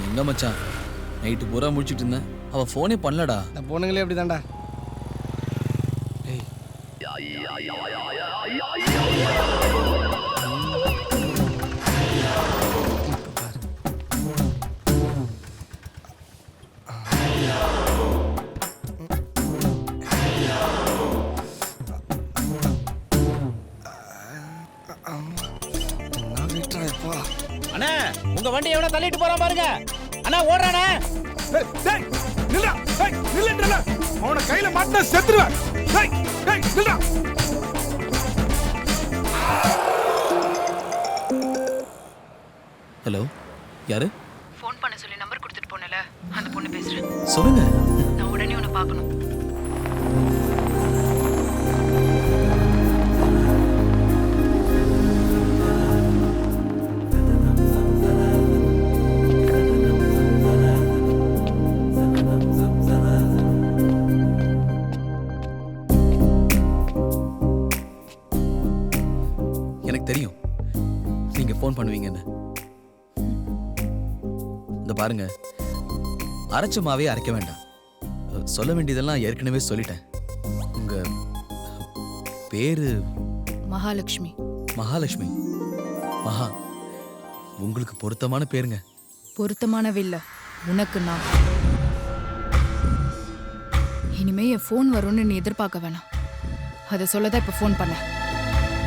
எங்க மச்சான், நைட்டு பூரா முடிச்சிட்டு இருந்தேன், அவ போனே பண்ணலடா. இந்த பொண்ணுங்களே அப்படி தான்டா. அண்ணா உங்க வண்டி எவனா தள்ளிட்டு போறான் பாருங்க. அண்ணா ஓடுறானே. டேய் நில்றா. டேய் நில்லுன்றல. அவன கையில மாட்டா செத்துருவேன். டேய் டேய் நில்றா. ஹலோ, யாரு? பேசணும்னு சொல்லி நம்பர் கொடுத்துட்டு போனல, அந்த பொண்ணு பேசுறேன். சொல்லுங்க. நான் உடனே உன்னை பார்க்கணும். எனக்கு தெரியும் நீங்க ஃபோன் பண்ணுவீங்கன்னு. இந்த பாருங்க, அரைச்ச மாவே அரைக்க வேண்டாம். சொல்ல வேண்டியதெல்லாம் ஏற்கனவே சொல்லிட்டேன். உங்க பேரு மகாலட்சுமி. மகாலட்சுமி. மகா, உங்களுக்கு பொருத்தமான பேருங்க. பொருத்தமானவில்ல, உனக்கு நான். இனிமே என் ஃபோன் வரும்னு நீ எதிர்பார்க்க வேணாம். அதை சொல்லதான் இப்ப ஃபோன் பண்ண.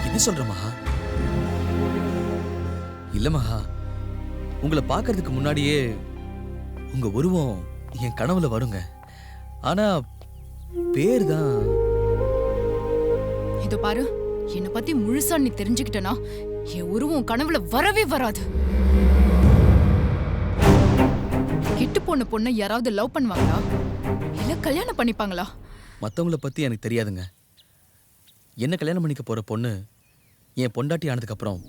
என்ன சொல்ற மகா? இல்ல மகா, உங்களை பார்க்கறதுக்கு முன்னாடியே உங்க உருவம் என் கனவுல வருங்க. ஆனா பேர் தான். இதோ பாரு, என்னை பத்தி முழுசா நீ தெரிஞ்சுக்கிட்டனா என் உருவம் கனவுல வரவே வராது. கெட்டு போன பொண்ணை யாராவது லவ் பண்ணுவாங்களா, இல்ல கல்யாணம் பண்ணிப்பாங்களா? மத்தவங்கள பத்தி எனக்கு தெரியாதுங்க. என்ன கல்யாணம் பண்ணிக்க போற பொண்ணு என் பொண்டாட்டி ஆனதுக்கு அப்புறம்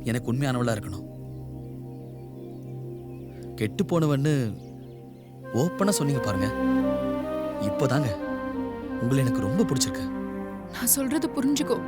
எனக்கு உண்மையானவளா இருக்கணும். கெட்டு போனவன்னு ஓப்பனா சொன்னீங்க பாருங்க, இப்போதாங்க உங்களை எனக்கு ரொம்ப பிடிச்சிருக்கு. நான் சொல்றது புரிஞ்சுக்கோ.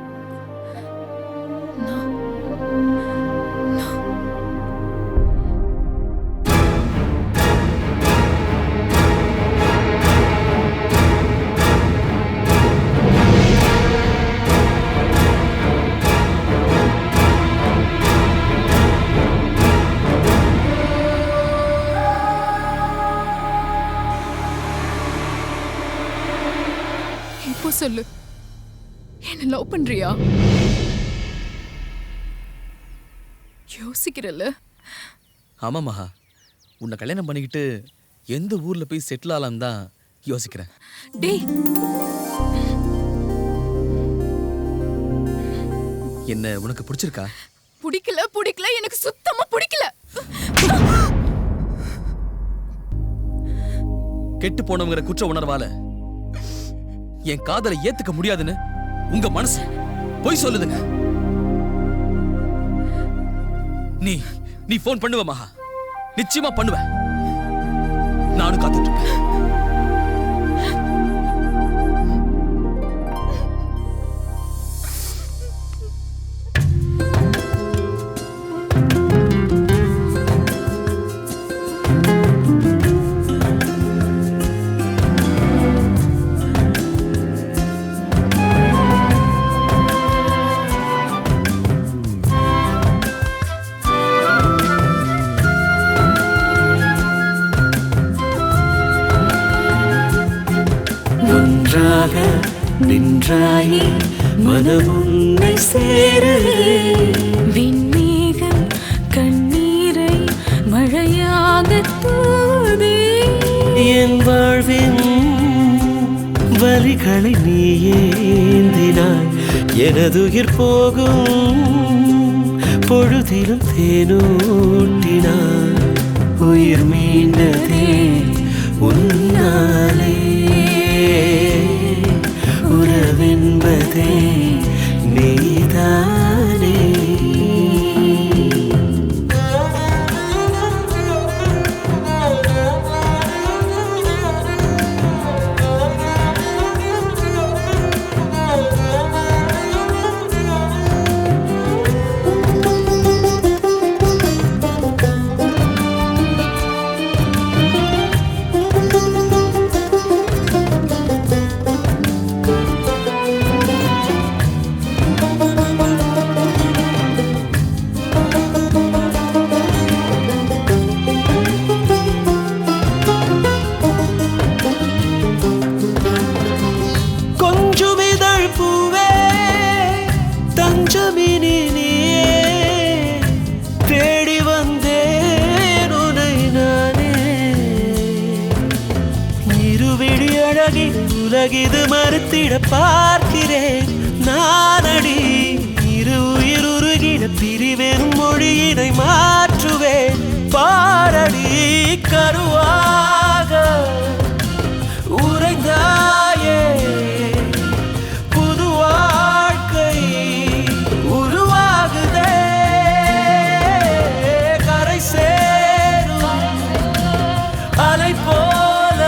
இப்போ சொல்லு, என்ன லவ் பண்றியா? யோசிக்கிறல்ல? ஆமா மகா, உன்னை கல்யாணம் பண்ணிக்கிட்டு எந்த ஊர்ல போய் செட்டில் ஆலாம் தான் யோசிக்கிறேன். டேய், என்ன உனக்கு பிடிச்சிருக்கா? பிடிக்கல, எனக்கு சுத்தமா பிடிக்கல. கெட்டு போனவங்கிற குற்ற உணர்வால என் காதலை ஏத்துக்க முடியாதுன்னு உங்க மனசு பொய் சொல்லுதுங்க. நீ போன் பண்ணுவ மகா, நிச்சயமா பண்ணுவ. நானும் காத்துட்டு இருப்பேன். நின்றாயே மனமுன்னை சேரவே, விண்மேகம் கண்ணீரை மழையாக தூதே, என் வாழ்வின் வலிகளை நீ ஏந்தினாய், எனதுயிர் போகும் பொழுதிலும் தேனூட்டினாய், உயிர் மீண்டதே உன்னாலே, உறவென்பதே நீதானே. உலகிது மறுத்திட பார்க்கிறேன் நானடி, இரு உயிர் உருகிட பிரிவெனும் மொழியினை மாற்றுவேன் பாரடி கருவாக உறைந்தாயே புது வாழ்க்கை உருவாகுதே கரை சேரும் அலை போல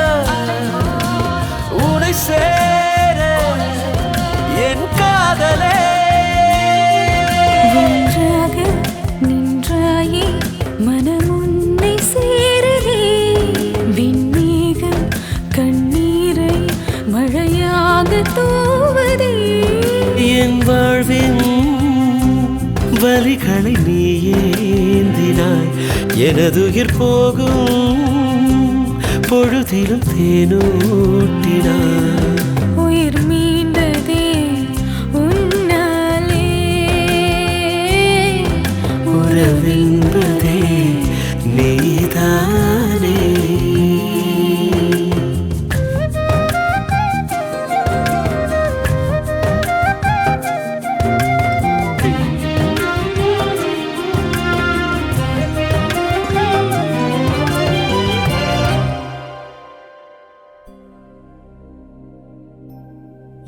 உனை சேர என் காதலே ஒன்றாக நின்றாயே மனம் உன்னை சேரலே விண்ணேகம் கண்ணீரை மழையாக தூவதே என் வாழ்வின் வலிகளை நீ ஏந்தினாய் எனதுயிர் போகும் பொழுதிலும் தேனூட்டினாய் உயிர் மீண்டதே உன்னாலே உறவென்பதே நீதானே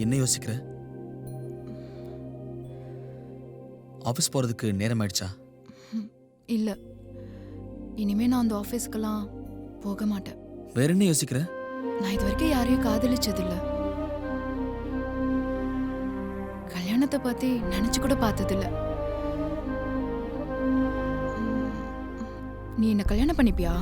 என்ன யோசிக்கிற? ஆபீஸ் போறதுக்கு நேரம் ஆயிடுச்சா? இல்ல இனிமே நான் அந்த ஆபீஸ்க்கெல்லாம் போக மாட்டேன். வேற என்ன யோசிக்கிற? நான் இது வரைக்கும் யாரையும் காதலிச்சதில்ல. கல்யாணத்தை பத்தி நினைச்சு கூட பார்த்ததில்ல. நீ என்ன கல்யாணம் பண்ணிப்பியா?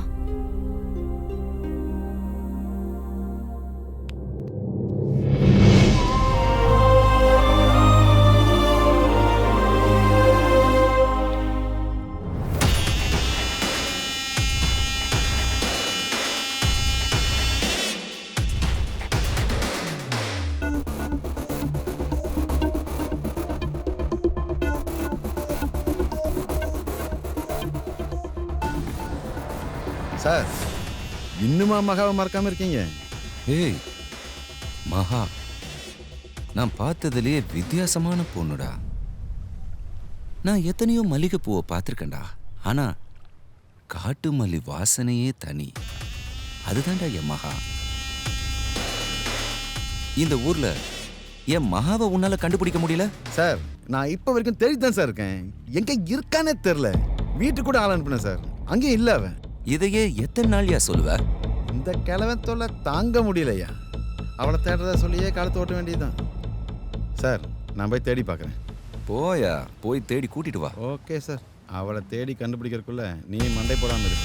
சார் இன்னுமா மகாவை மறக்காம இருக்கீங்க? ஏய் மகா, நான் பார்த்ததுலயே வித்தியாசமான பொண்ணுடா. நான் எத்தனையோ மல்லிகைப்பூவை பார்த்துருக்கேன்டா, ஆனா காட்டு மல்லி வாசனையே தனி. அதுதான்டா என் மகா. இந்த ஊர்ல என் மகாவை உன்னால கண்டுபிடிக்க முடியல? சார் நான் இப்போ வரைக்கும் தேடி தான் சார் இருக்கேன். எங்க இருக்கானே தெரியல. வீட்டுக்கு கூட ஆள் அனுப்புனேன் சார், அங்கேயும் இல்லை அவன். இதையே எத்தனை நாள்யா சொல்லுவ? இந்த கிழவன் தொல்லை தாங்க முடியலையா. அவளை தேடுறதா சொல்லியே காலத்தை ஓட்ட வேண்டியதுதான். சார் நான் போய் தேடி பார்க்குறேன். போயா, போய் தேடி கூட்டிட்டு வா. Okay sir. அவளை தேடி கண்டுபிடிக்கிறதுக்குள்ள நீ மண்டை போடாமல் இரு.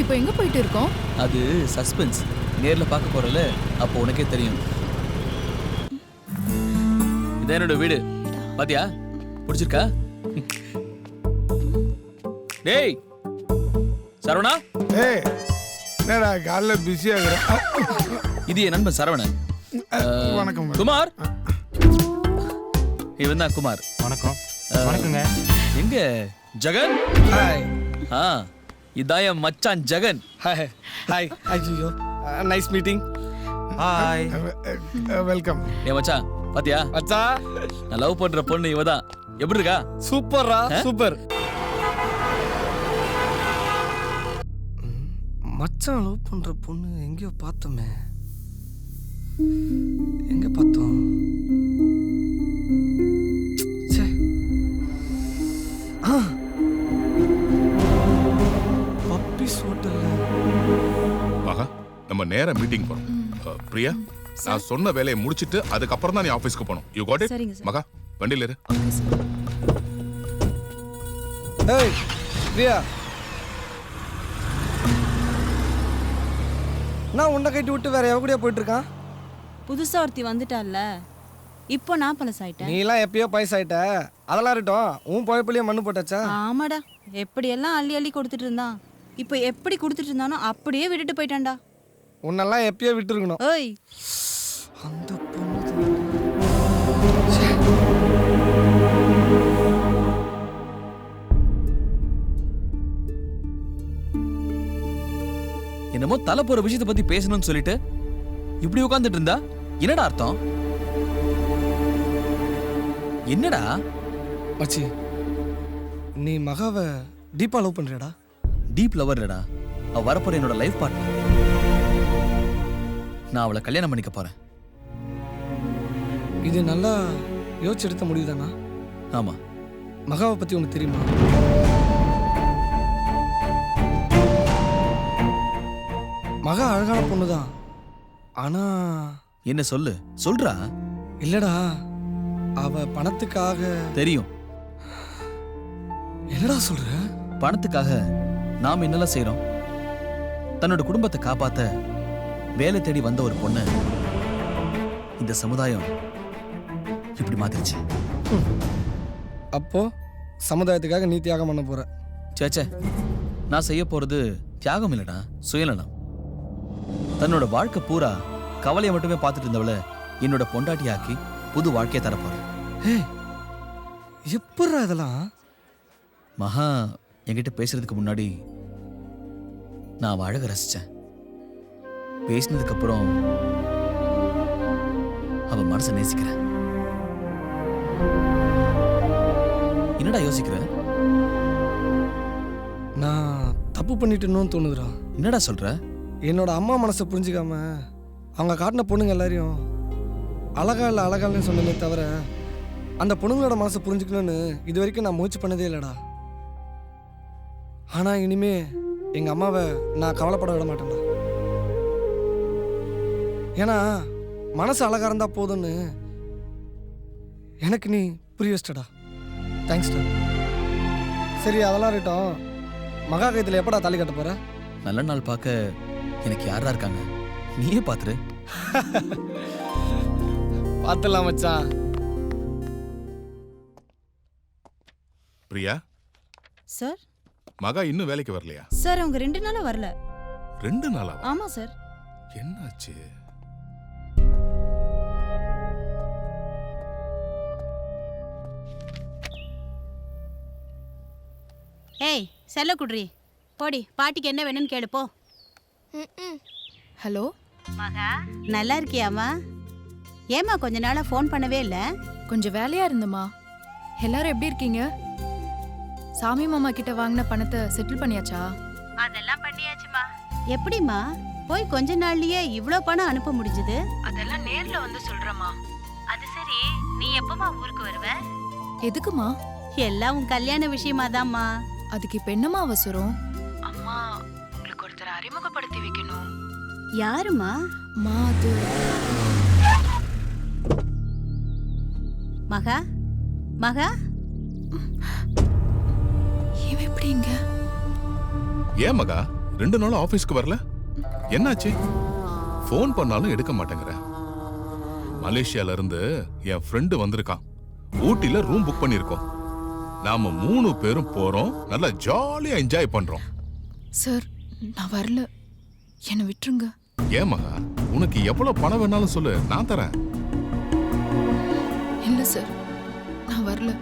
இப்போ எங்க போயிட்டு இருக்கோம்? அது சஸ்பென்ஸ். நேர்ல பார்க்க போறல, அப்போ உனக்கே தெரியும். இதான் என்னோட வீடு. பாத்தியா? பிடிச்சிருக்கா? டேய் சரவணா. ஏய் என்னடா காலைல பிஸியா இருக்கற? இது என் நண்பன் சரவணன். வணக்கம். குமார். இவன் தான் குமார். வணக்கம். வணக்கங்க. எங்க ஜெகன்? ஹாய். இதான் என் மச்சான் ஜெகன். ஹாய். ஹாய். ஐயோ நைஸ் மீட்டிங். ஹாய். வெல்கம். ஏ மச்சான் பாத்தியா? மச்சா நான் லவ் பண்ற பொண்ணு இவதான். எப்படி இருக்கா? சூப்பர்ரா, சூப்பர். மச்சான் லவ் பண்ற பொண்ணு எங்கேயோ பார்த்தோமே. எங்க பார்த்தோம்? பப்பீஸ் ஹோட்டல்ல. மகா, நம்ம நேரா மீட்டிங் போறோம். பிரியா, நான் சொன்ன வேலையை முடிச்சிட்டு அதுக்கப்புறம் தான் நீ ஆபீஸ்க்கு போகணும். You got it? மகா, வண்டியில இரு. ஏய் பிரியா, நான் உன்னை கட்டி விட்டு வேற எவ கூடயா போயிட்டு இருக்கான்? புதுசா ஒருத்தி வந்துட்டால, இப்போ நான் பழசாயிட்டேன். நீ எல்லாம் எப்பயோ பைசாயிட்ட. அதெல்லாம் இருக்கட்டும், உன் பொழப்பிலேயே மண்ணு போட்டாச்சா? ஆமாடா, எப்படியெல்லாம் அள்ளி அள்ளி கொடுத்துட்டு இருந்தான், இப்போ எப்படி கொடுத்துட்டு இருந்தானோ அப்படியே விட்டுட்டு போயிட்டான்டா. உன்னெல்லாம் எப்பயோ விட்டு இருக்கணும். ஓய், அந்த பொண்ணு என்னமோ தலை போற விஷயத்தை பத்தி பேசணும்னு சொல்லிட்டு இப்படி உட்கார்ந்துட்டு இருந்தா என்னடா அர்த்தம்? என்னடா மச்சி நீ மகாவை டீப்பா லவ் பண்றியாடா? டீப் லவர் இல்லடா, அவ வரப்போற என்னோட லைஃப் பார்ட்னர். நான் அவளை கல்யாணம் பண்ணிக்க போறேன். இது நல்லா யோசிச்சு எடுத்த முடிவு தானா? ஆமா. மகாவை பத்தி உனக்கு தெரியுமா? மகா அழகான பொண்ணுதான். ஆனா என்ன சொல்லு, சொல்றா. இல்லடா, அவ பணத்துக்காக. தெரியும். என்னடா சொல்ற? பணத்துக்காக நாம் என்னெல்லாம் செய்றோம். தன்னோட குடும்பத்தை காப்பாத்த வேலை தேடி வந்த ஒரு பொண்ணு இந்த சமுதாயம் இப்படி மாத்திருச்சு. அப்போ சமுதாயத்துக்காக நீ தியாகம் பண்ண போற? சேச்சே, நான் செய்ய போறது தியாகம் இல்லடா, சுயநலம். தன்னோட வாழ்க்கை பூரா கவலையை மட்டுமே பார்த்துட்டு இருந்தவளை என்னோட பொண்டாட்டியாக்கி புது வாழ்க்கையை தரப்போறேன். எப்படா இதெல்லாம்? மகா என்கிட்ட பேசுறதுக்கு முன்னாடி நான் அவ அழக ரசிச்சேன். பேசினதுக்கு அப்புறம் அவ மனசை நேசிக்கிறேன். என்னடா யோசிக்கிற? நான் தப்பு பண்ணிட்டேன்னு தோணுதுடா. என்னடா சொல்ற? என்னோட அம்மா மனசை புரிஞ்சுக்காம அவங்க காட்டின பொண்ணுங்க எல்லாரையும் அழகா இல்லை அழகாலன்னு சொன்னதே தவிர அந்த பொண்ணுங்களோட மனசை புரிஞ்சுக்கணும்னு இது வரைக்கும் நான் முயற்சி பண்ணதே இல்லைடா. ஆனால் இனிமே எங்கள் அம்மாவை நான் கவலைப்பட விட மாட்டேன்டா. ஏன்னா மனசு அழகா இருந்தா போதும்னு எனக்கு நீ புரிய வச்சிட்டடா. தேங்க்ஸ்டா. சரி, அதெல்லாம் இருக்கட்டும். மகா கைத்தில் எப்படா தாலி கட்ட போற? நல்ல நாள் பார்க்க எனக்கு யாரா இருக்காங்க, நீயே பாத்துரு. பார்த்துலாம் மச்சான். பிரியா சார். மகா இன்னும் வேலைக்கு வரலையா? சார் அவங்க 2 நாளா வரல. 2 நாளா? ஆமா சார். என்னாச்சு? ஏய் செல்ல குட்ரி, போடி பாட்டிக்கு என்ன வேணும்னு கேளு போ. ஹலோ மகா, நல்லா இருக்கியாமா? ஏமா கொஞ்ச நாளா ஃபோன் பண்ணவே இல்ல? கொஞ்சம் வேலையா இருந்தம்மா. எல்லாரும் எப்படி இருக்கீங்க? சாமி மாமா கிட்ட வாங்கின பணத்தை செட்டில் பண்ணியாச்சா? அதெல்லாம் பண்ணியாச்சுமா. எப்படிமா போய் கொஞ்ச நாள்லயே இவ்ளோ பணம் அனுப்ப முடிஞ்சது? அதெல்லாம் நேர்ல வந்து சொல்றமா. அது சரி, நீ எப்பமா ஊருக்கு வருவ? எதுக்குமா? எல்லாம் உன் கல்யாண விஷயமாதாம்மா. அதுக்கு இப்ப என்னமா அவசரம்? அம்மா, உங்களுக்கு ஒருத்தர் அறிமுகப்படுத்தி வைக்கணும். யாருமா? மாது. மகா, மகா, இவன் எப்படி இங்க? ஏன் மகா 2 நாளும் ஆபீஸ்க்கு வரல? என்னாச்சு? ஃபோன் பண்ணாலும் எடுக்க மாட்டேங்கிற. மலேசியால இருந்து என் ஃப்ரெண்டு வந்திருக்கான். ஊட்டில ரூம் புக் பண்ணிருக்கோம். நாம 3 பேரும் போறோம். நல்லா ஜாலியா என்ஜாய் பண்றோம். சார், நான் வரல. என்னை விட்டுருங்க. ஏன் மகா, உனக்கு எவ்வளவு பணம் வேணாலும் சொல்லு, நான் தரேன். இல்ல சார், நான் வரல.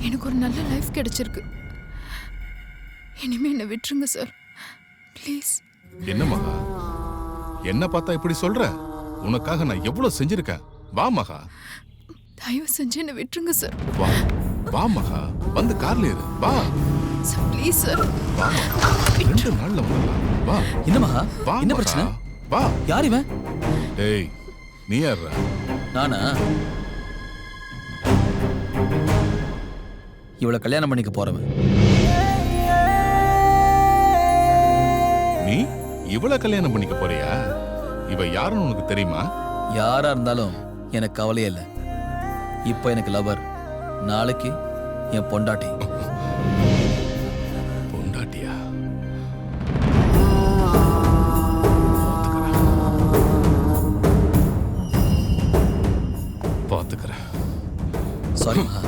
எனக்கு ஒரு நல்ல லைஃப் கிடைச்சிருக்கு. இனிமே என்னை விட்டுருங்க சார், ப்ளீஸ். என்ன மகா, என்ன பார்த்தா இப்படி சொல்ற? உனக்காக நான் எவ்வளவு செஞ்சிருக்கேன். வா மகா. தயவு செஞ்சு என்னை விட்டுருங்க சார். வா வா மகா, வந்து கார்ல ஏறு. வா சார், ப்ளீஸ் சார். வா மகா, 2 நாள்ல வரலாம். வா. என்ன மகா, வா. என்ன பிரச்சனை? வா. யார் இவன்? டேய், நீ யாரா? நானா? இவளை கல்யாணம் பண்ணிக்க போறவன். நீ இவளை கல்யாணம் பண்ணிக்க போறியா? இவ யாருன்னு உனக்கு தெரியுமா? யாரா இருந்தாலும் எனக்கு கவலையே இல்லை. இப்ப எனக்கு லவர், நாளைக்கு என் பொண்டாட்டி. பொண்டாட்டியா? பாத்துக்கிறேன். சாரி மகா,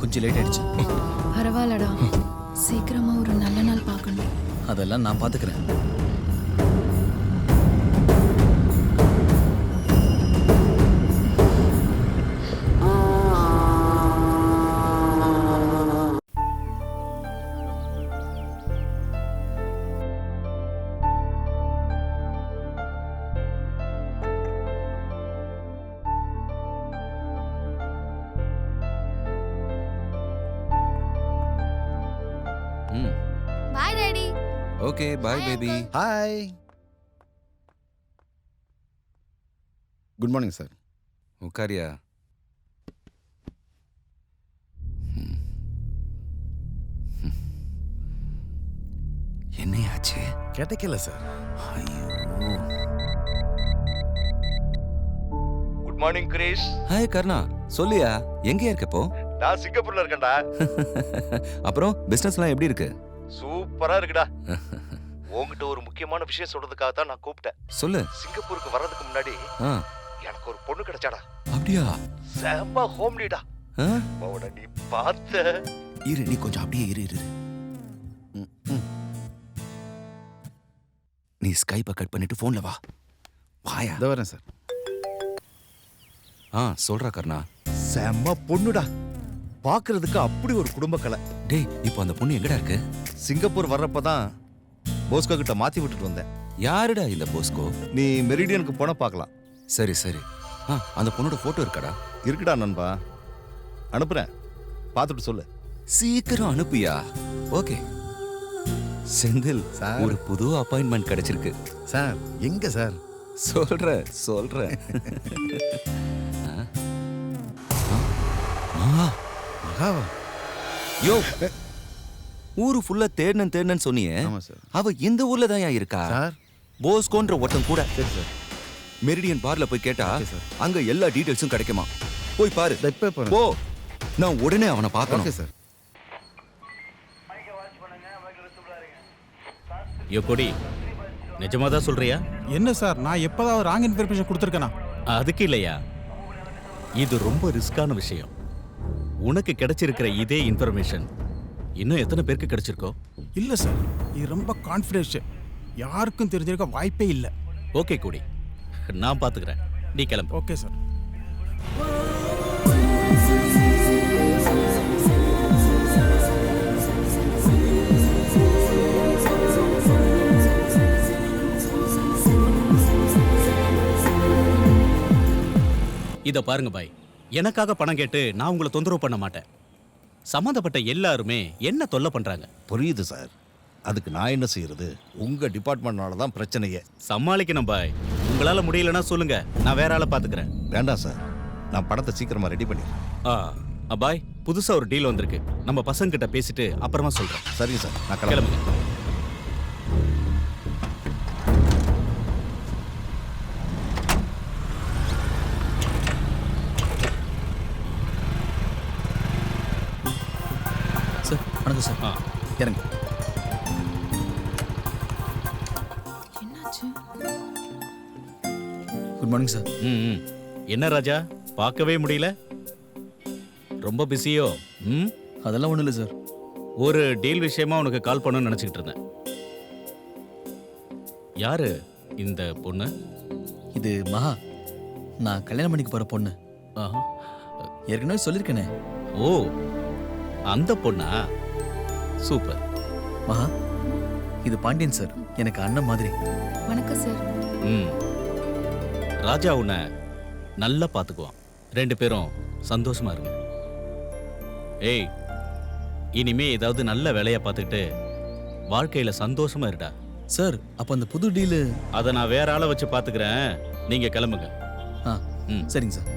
கொஞ்சம் லேட் ஆயிடுச்சு. பரவாயில்லடா, சீக்கிரமா ஒரு நல்ல நாள் பார்க்கணும். அதெல்லாம் நான் பாத்துக்கிறேன். ம் bye daddy. Okay bye baby. Hi. Good morning sir. உட்காரியா? என்னையாச்சு? கிடைக்கல சார். ஐயோ. Good morning Krish. Hi Karna, சொல்லியா எங்கேயா இருக்க இப்போ? நான் சிங்கப்பூர்ல இருக்கேன்டா. அப்புறம் பிசினஸ்லாம் எப்படி இருக்கு? சூப்பரா இருக்குடா. உங்ககிட்ட ஒரு முக்கியமான விஷயம் சொல்றதுக்காக தான் நான் கூப்பிட்டேன். சொல்லு. சிங்கப்பூருக்கு வர்றதுக்கு முன்னாடி ஆ. எனக்கு ஒரு பொண்ணு கிடைச்சாடா. அப்படியா? செம்ம ஹோம்லிடா. அவட நீ பார்த்த. இரு, நீ கொஞ்சம் அப்படியே இரு. நீ ஸ்கைப்பை கட் பண்ணிட்டு போன்ல வா. வாயா. இதோ வரேன் சார். சொல்றா கர்ணா. செம்ம பொண்ணுடா. பாக்குறதுக்கு அப்படி ஒரு குடும்ப கலை. டேய், இப்போ அந்த பொண்ணு எங்கடா இருக்கு? சிங்கப்பூர் வர்றப்பதான் போஸ்கோ கிட்ட மாத்தி விட்டுட்டு வந்தேன். யாருடா இந்த போஸ்கோ? நீ மெரிடியனுக்கு போன பார்க்கலாம். சரி. அந்த பொண்ணோட போட்டோ இருக்காடா? இருக்குடா நண்பா, அனுப்புறேன், பார்த்துட்டு சொல்லு. சீக்கிரம் அனுப்பியா? ஓகே. செந்தில், ஒரு புது அப்பாயின்மெண்ட் கிடைச்சிருக்கு. சார் எங்க சார்? சொல்றேன். மகாவா? யோ, ஊரு ஃபுல்லா தேடினேன்னு சொன்னியே. அவ இந்த ஊர்ல தான் இருக்கா சார்? போஸ்கோன்ற ஒருத்தன் கூட. சரி சார். மெரிடியன் பார்ல போய் கேட்டா அங்க எல்லா டீடைல்ஸும் கிடைக்குமா. போய் பாரு. போ, நான் உடனே அவனை பார்க்கணும். Okay sir. யோ கொடி, நிஜமா தான் சொல்றியா? என்ன சார், நான் எப்போதாவது ராங் இன்ஃபர்மேஷன் கொடுத்துருக்கேனா? அதுக்கு இல்லையா, இது ரொம்ப ரிஸ்கான விஷயம். உனக்கு கிடைச்சிருக்கிற இதே இன்ஃபர்மேஷன் இன்னும் எத்தனை பேருக்கு கிடைச்சிருக்கோ? இல்லை சார், இது ரொம்ப கான்ஃபிடென்ஷியல், யாருக்கும் தெரிஞ்சிருக்க வாய்ப்பே இல்லை. ஓகே கொடி, நான் பார்த்துக்கிறேன், நீ கிளம்பு. Okay sir. இத பாருங்க பாய், எனக்காக பணம் கேட்டு நான் உங்களை தொந்தரவு பண்ண மாட்டேன். சம்மந்தப்பட்ட எல்லாருமே என்ன தொல்லை பண்றாங்க. புரியுது சார், அதுக்கு நான் என்ன செய்யறது? உங்க டிபார்ட்மெண்ட்னால தான் பிரச்சனையே. சமாளிக்கணும் பாய். உங்களால முடியலன்னா சொல்லுங்க, நான் வேற ஆளை பாத்துக்கிறேன். வேண்டாம் சார், நான் படத்தை சீக்கிரமா ரெடி பண்ணிடுறேன். பாய், புதுசா ஒரு டீல் வந்திருக்கு, நம்ம பசங்க கிட்ட பேசிட்டு அப்புறமா சொல்றேன். சரிங்க சார், நான் கிளம்புங்க. சார் வணக்கம் சார். இறங்க. என்னாச்சு? Good morning sir. என்ன ராஜா, பார்க்கவே முடியல, ரொம்ப பிஸியோ? அதெல்லாம் ஒன்றும் இல்லை சார். ஒரு டீல் விஷயமா உனக்கு கால் பண்ணணும்னு நினச்சிக்கிட்டு இருந்தேன். யாரு இந்த பொண்ணு? இது மகா, நான் கல்யாணம் பண்ணிக்க போகிற பொண்ணு. ஏற்கனவே சொல்லியிருக்கேனே. ஓ, அந்த பொண்ணா? சூப்பர். மகா, இது பாண்டியன் சார், எனக்கு அண்ணன் மாதிரி. வணக்கம் சார். ராஜா உன்னை நல்லா பார்த்துக்குவான். 2 பேரும் சந்தோஷமா இருங்க. ஏய், இனிமே ஏதாவது நல்ல வேலையை பார்த்துக்கிட்டு வாழ்க்கையில சந்தோஷமா இருடா. சார், அப்போ அந்த புது டீலு? அதை நான் வேற ஆளை வச்சு பார்த்துக்கிறேன், நீங்க கிளம்புங்க. சரிங்க சார்.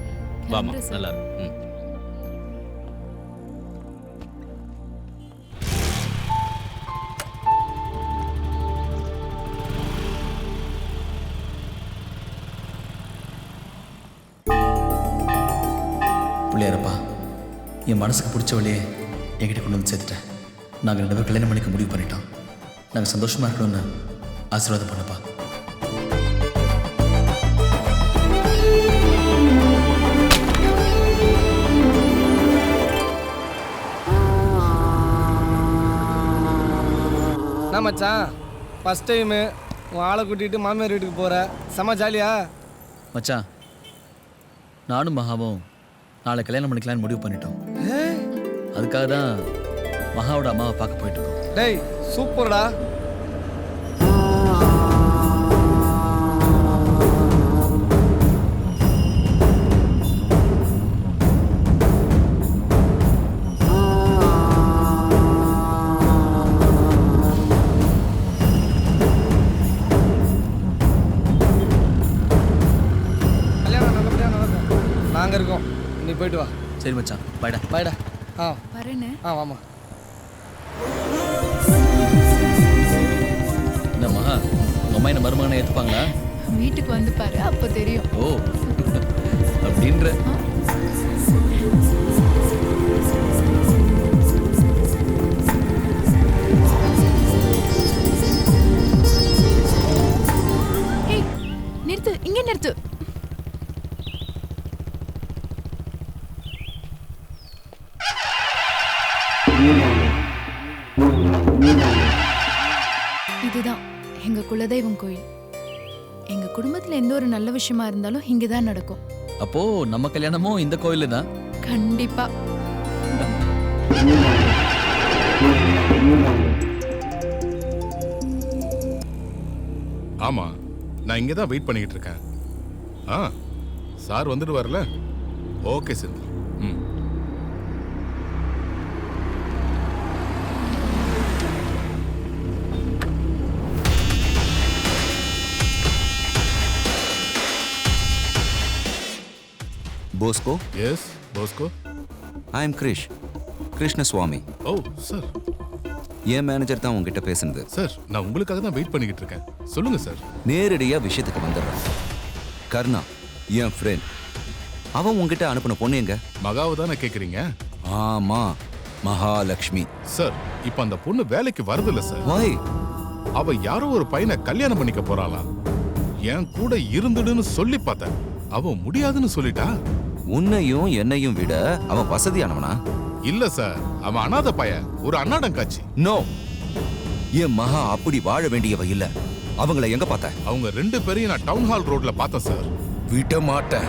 வாமா, நல்லா இருக்கு. பிள்ளையாரப்பா, என் மனசுக்கு பிடிச்ச வழியே என்கிட்ட கொண்டு வந்து சேர்த்துட்டேன். நாங்கள் 2 பேரும் கல்யாணம் பண்ணிக்க முடிவு பண்ணிட்டோம். நாங்கள் சந்தோஷமாக இருக்கணும்னு ஆசீர்வாதம் பண்ணப்பா. நான் மச்சான், ஃபஸ்ட் டைமு உன் ஆளை கூட்டிகிட்டு மாமியார் வீட்டுக்கு போகிற, செம்ம ஜாலியா? மச்சான், நானும் மகாவும் நாளை கல்யாணம் பண்ணிக்கலான்னு முடிவு பண்ணிட்டோம். அதுக்காக தான் மகாவோட அம்மாவை பார்க்க போயிட்டு இருக்கோம். டேய், சூப்பர்டா. சரி மச்சான் பாய்டா. பாய்டா. ஆ வரேன்னு. வாமா. என்னம்மா உங்க அம்மா என்ன மருமகனை ஏத்துப்பாங்களா? வீட்டுக்கு வந்து பாரு, அப்போ தெரியும். ஓ அப்படின்ற. நிறுத்து, இங்கே நிறுத்து. இதுதான் எங்க குலதெய்வம் கோயில். எங்க குடும்பத்துல எந்த ஒரு நல்ல விஷயமா இருந்தாலும் இங்கதான் நடக்கும். அப்போ நம்ம கல்யாணமும் இந்த கோயில்ல தான். கண்டிப்பா. ஆமா, நான் இங்கே தான் வெயிட் பண்ணிக்கிட்டு இருக்கேன். ஆ சார் வந்துட்டு வரல. ஓகே செந்தில். ம். Bosco. Yes Bosco. I am Krish, Krishnaswamy. Oh sir. என் மேனேஜர் தான் உங்ககிட்ட பேசுனது. சார் நான் உங்களுக்காக தான் வெயிட் பண்ணிக்கிட்டு இருக்கேன். சொல்லுங்க சார். நேரடியா விஷயத்துக்கு வந்துடுறேன். கர்ணா என் ஃப்ரெண்ட். அவன் உங்ககிட்ட அனுப்பின பொண்ணு எங்க? மகாவை தானே கேட்குறீங்க? ஆமா, மகாலட்சுமி. சார் இப்போ அந்த பொண்ணு வேலைக்கு வரதில்ல சார். வை? அவ யாரோ ஒரு பையனை கல்யாணம் பண்ணிக்க போறாளாம். என் கூட இருந்துடுன்னு சொல்லி பார்த்தேன். அவ முடியாதுன்னு சொல்லிட்டா. உன்னையும் என்னையும் விட அவன் வசதியானவனா? இல்ல சார், அவன் அனாதை பையன், ஒரு அன்னாடம் காட்சி. நோ, என் மகா அப்படி வாழ வேண்டியவ இல்ல. அவங்கள எங்க பார்த்த? அவங்க 2 பேரையும் நான் டவுன் ஹால் ரோட்ல பார்த்தேன் சார். விட மாட்டேன்.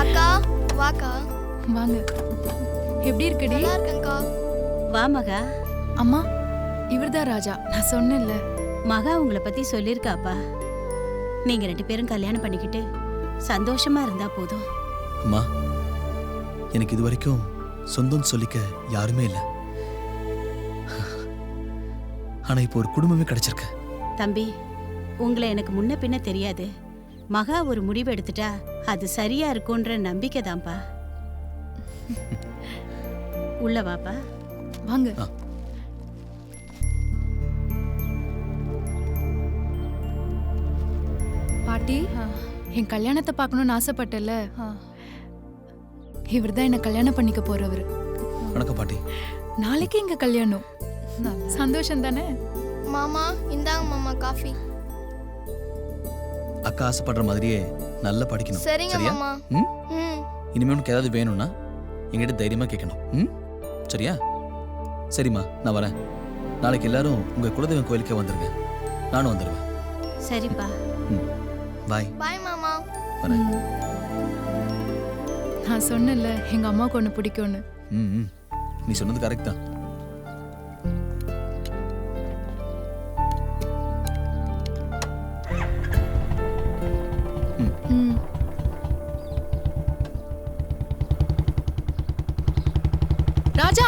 அக்கா வாக்கா. வாங்க. எப்படி இருக்குடி? நல்லா இருக்கேன்க்கா. வா மகா. அம்மா, இவர்தான் ராஜா. நான் சொன்னேன்ல. மகா உங்களை பத்தி சொல்லியிருக்காப்பா. நீங்க 2 பேரும் கல்யாணம் பண்ணிக்கிட்டு சந்தோஷமா இருந்தா போதும். அம்மா, எனக்கு இது வரைக்கும் சொந்தம் சொல்லிக்க யாருமே இல்லை. ஆனா இப்போ ஒரு குடும்பமே கிடைச்சிருக்கு. தம்பி, உங்களை எனக்கு முன்ன பின்ன தெரியாது. மகா ஒரு முடிவு எடுத்துட்டா அது சரியா இருக்கும்ன்ற நம்பிக்கை தான்ப்பா. உள்ள வாப்பா. வாங்க. பாட்டி, என் கல்யாணத்தை பார்க்கணும்னு ஆசைப்பட்டல. இவர் தான் என்ன கல்யாணம் பண்ணிக்க போறவர். வணக்கம் பாட்டி. நாளைக்கு எங்க கல்யாணம். சந்தோஷம் தானே? மாமா இந்தாங்க மாமா காஃபி. அக்கா ஆசைப்படுற மாதிரியே நல்லா படிக்கணும். சரிங்க சரியா? மாமா. ம்? இனிமே உனக்கு ஏதாவது வேணும்னா என்கிட்ட தைரியமா கேட்கணும். ம்? சரியா? சரிம்மா, நான் வரேன். நாளைக்கு எல்லாரும் உங்க குலதெய்வம் கோயிலுக்கே வந்துருங்க. நானும் வந்துடுவேன். சரிப்பா. பாய். பாய் மாமா. வரேன். நான் சொன்னேன்ல எங்க அம்மாவுக்கு ஒன்று பிடிக்கும்னு. ம், நீ சொன்னது கரெக்ட் தான். ராஜா.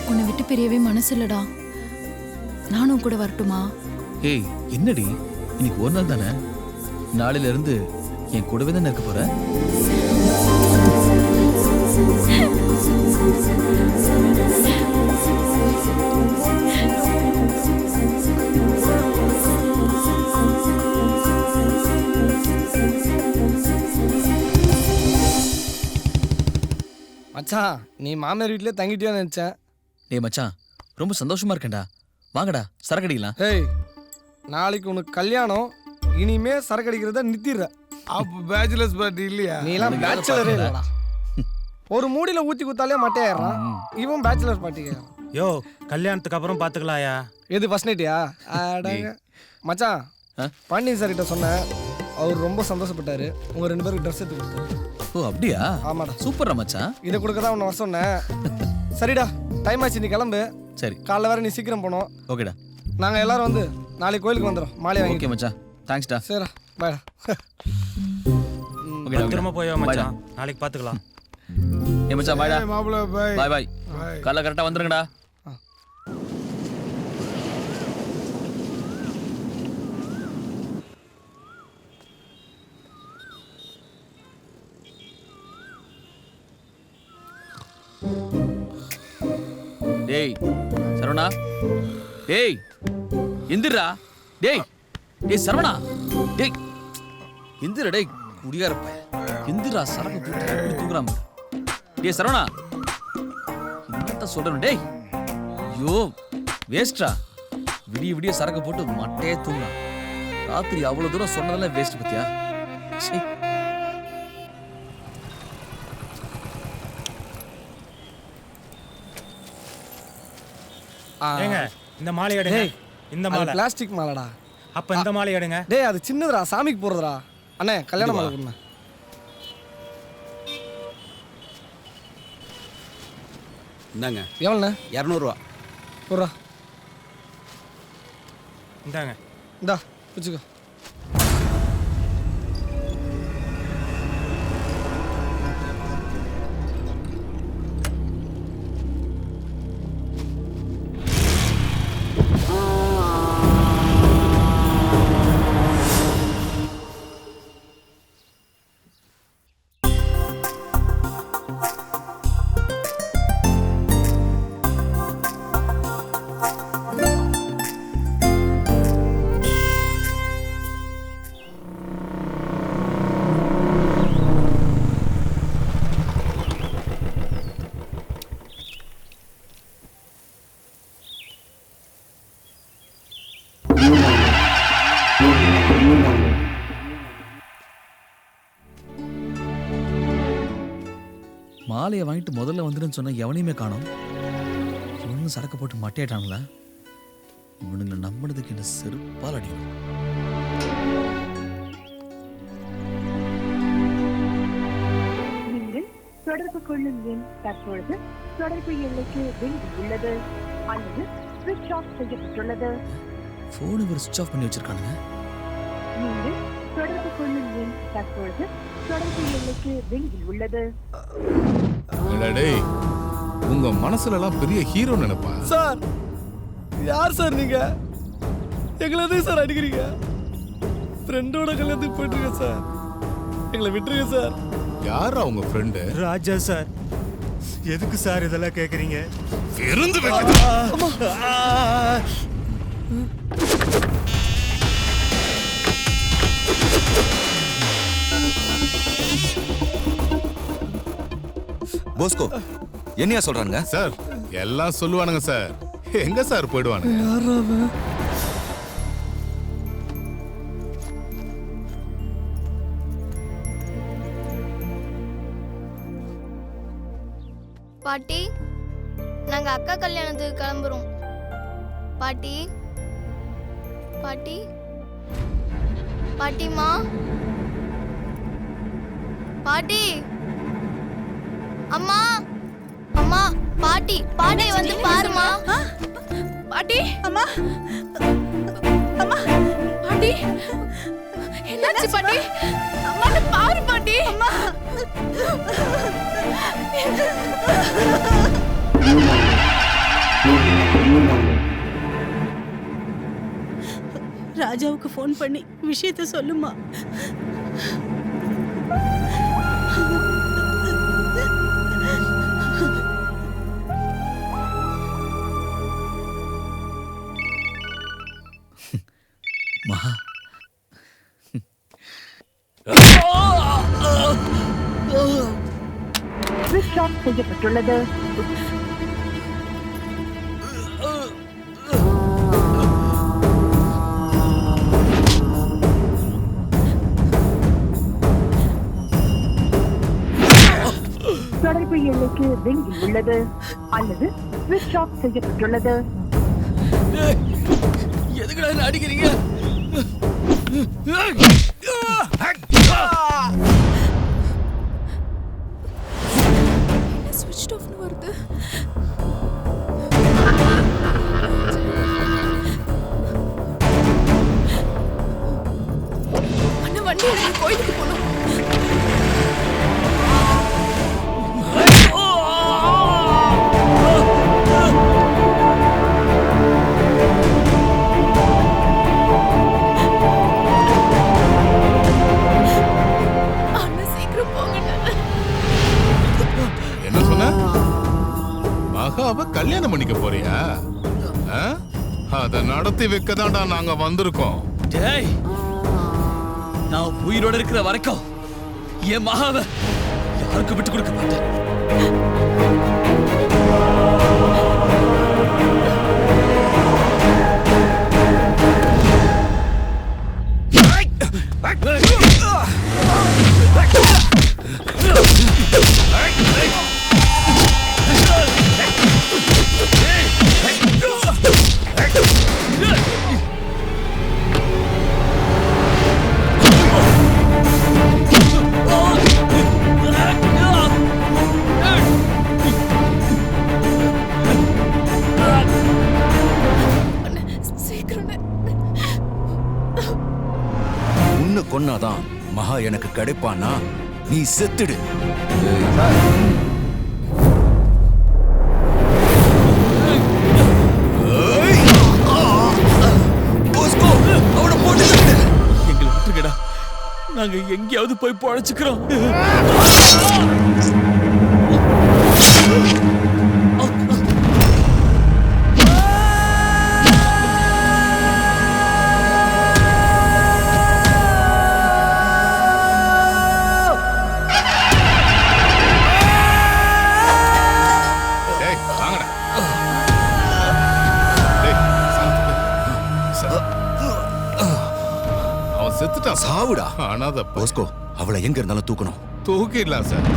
உன்னை விட்டு பிரியவே மனசு இல்லடா. நானும் கூட வரட்டுமா? ஏய், என்னடி, இன்னைக்கு ஒரு நாள் தானே. நாளையில இருந்து என் கூடவே தானே இருக்க போற. மச்சான், நீ மாமியார் வீட்டிலே தங்கிட்டியா நினைச்சேன். டேய் மச்சான், ரொம்ப சந்தோஷமா இருக்கேன்டா. வாங்கடா சரக்கு அடிக்கலாம். ஏய், நாளைக்கு உனக்கு கல்யாணம். இனிமே சரக்கு அடிக்கிறத நிறுத்திடுற. அப்ப பேச்சுலர்ஸ் பார்ட்டி இல்லையா? நீ எல்லாம் பேச்சுலரே இல்லடா. ஒரு மூடியில ஊத்தி குத்தாலே மட்டையாயிரம். இவன் பேச்சுலர் பார்ட்டிக்கு. யோ, கல்யாணத்துக்கு அப்புறம் பாத்துக்கலாயா? எது ஃபர்ஸ்ட் நைட்டியா? மச்சான், பாண்டியன் சார் கிட்ட சொன்னேன். அவர் ரொம்ப சந்தோஷப்பட்டாரு. உங்க 2 பேருக்கு ட்ரெஸ் எடுத்து கொடுத்தாரு. ஓ அப்படியா? ஆமாடா. சூப்பர்ரா மச்சான். இதை கொடுக்க தான் உன்னை வர சொன்னேன். சரிடா, டைம் ஆச்சு, நீ கிளம்பு. சரி. காலைல வேற நீ சீக்கிரம் போனோம். ஓகேடா. நாங்கள் எல்லாரும் வந்து நாளைக்கு கோயிலுக்கு வந்துடும். மாலை வாங்கி. ஓகே மச்சான், தேங்க்ஸ்டா. சரிடா, பாய்டா. பத்திரமா போய் வா மச்சான், நாளைக்கு பாத்துக்கலாம். ஏ மச்சான் பாய்டா. மாப்ள பாய். பாய் பாய். காலைல கரெக்டா வந்துருங்கடா. டேய் சரவணா, டேய் எந்திரா. டேய் டேய் சரவணா, டேய் எந்திரா. டேய் குடியாரப்ப எந்திரா, சரக்கு போட்டு எப்படி தூங்குறாம. டேய் சரவணா, என்னத்த சொல்றேன். டேய் ஐயோ வேஸ்ட்ரா, விடிய விடிய சரக்கு போட்டு மட்டையே தூங்குறான். ராத்திரி அவ்வளவு தூரம் சொன்னதெல்லாம் வேஸ்ட் பத்தியா. சீ. ஏங்க இந்த மாலை எடுங்க. இந்த மாலை பிளாஸ்டிக் மாலைடா. அப்ப இந்த மாலை எடுங்க. டேய் அது சின்னதுடா, சாமிக்கு போறதுடா. அண்ணே கல்யாண மாலை கொடுங்க. இந்தாங்க. எவ்வளோண்ணே? 200 ரூபா. போடுறா. இந்தாங்க. இந்தா வச்சுக்கோ. மாலையை வாங்கிட்டு முதல்ல வந்துடுன்னு சொன்ன எவனையுமே காணோம். இவனும் சரக்கு போட்டு மட்டையாட்டானுங்களா? இவனுங்களை நம்பினதுக்கு என்ன செருப்பால் அடிக்கணும். நீங்கள் தொடர்பு கொள்ளும் எண் தற்பொழுது தொடர்பு எண்ணுக்கு வெளியில் உள்ளது அல்லது ஸ்விட்ச் ஆஃப் செய்யப்பட்டுள்ளது. போன் இவர் சுவிட்ச் ஆஃப் பண்ணி வச்சிருக்கானுங்க. நீங்கள் தொடர்பு கொள்ளும் எண் தற்பொழுது தொடர்பு எண்ணுக்கு வெளியில் உள்ளது. டேய் உங்க மனசுல எல்லாம் பெரிய ஹீரோ நினைப்பா. சார் யார் சார் நீங்க? எங்களை எதுக்கு சார் அடிக்கிறீங்க? ஃப்ரெண்டோட கல்யாணத்துக்கு போயிட்டு இருக்கேன் சார், எங்களை விட்டுருங்க சார். யாரா உங்க ஃப்ரெண்டு? ராஜா சார். எதுக்கு சார் இதெல்லாம் கேக்குறீங்க? விருந்து போஸ்கோ என்னையா சொல்றாங்க சார்? எல்லாம் சொல்லுவானுங்க சார். எங்க சார் போயிடுவானுங்க? பாட்டி நாங்க அக்கா கல்யாணத்துக்கு கிளம்புறோம். பாட்டி பாட்டி பாட்டிமா பாட்டி அம்மா அம்மா பாட்டி பாட்டி வந்து பாருமா. பாட்டி அம்மா அம்மா பாட்டி என்னாச்சு பாட்டி? அம்மா பாரு பாட்டி. அம்மா ராஜாவுக்கு ஃபோன் பண்ணி விஷயத்தை சொல்லுமா. மகா ஸ்விட்ச் ஆஃப் செய்யப்பட்டுள்ளது. தொடர்பு எண்ணுக்கு வெளியில் உள்ளது அல்லது ஸ்விட்ச் ஆஃப் செய்யப்பட்டுள்ளது. எதுக்குடா என்ன அடிக்கிறீங்க? ஸ்விட்ச் ஆஃப்னு வருது. அண்ணா வண்டி கோயிலுக்கு போகணும். மகாவை கல்யாணம் பண்ணிக்க போறியா? அத நடத்தி வைக்கதான்டா நாங்க வந்திருக்கோம். டேய், நான் உயிரோட இருக்கிற வரைக்கும் என் மகாவை யாருக்கும் விட்டு கொடுக்க மாட்டேன். உன்னை கொன்னாதான் மகா எனக்கு கிடைப்பானா? நீ செத்துடு. எங்களை விட்டுருக்கடா, நாங்க எங்கேயாவது போய் பழச்சுக்கிறோம். சாவுடா. அனாத போஸ்கோ, அவளை எங்க இருந்தாலும் தூக்கணும். தூக்கிடலாம் சார்.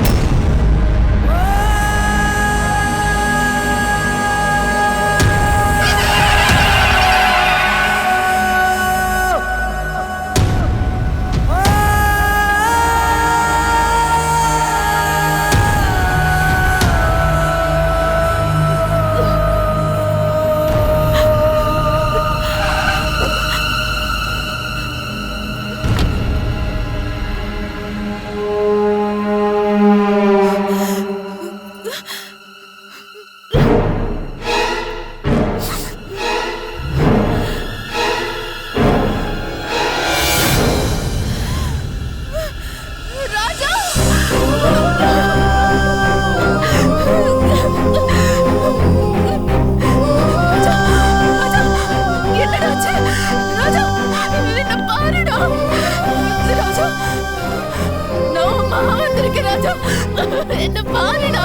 என்ன பாருடா,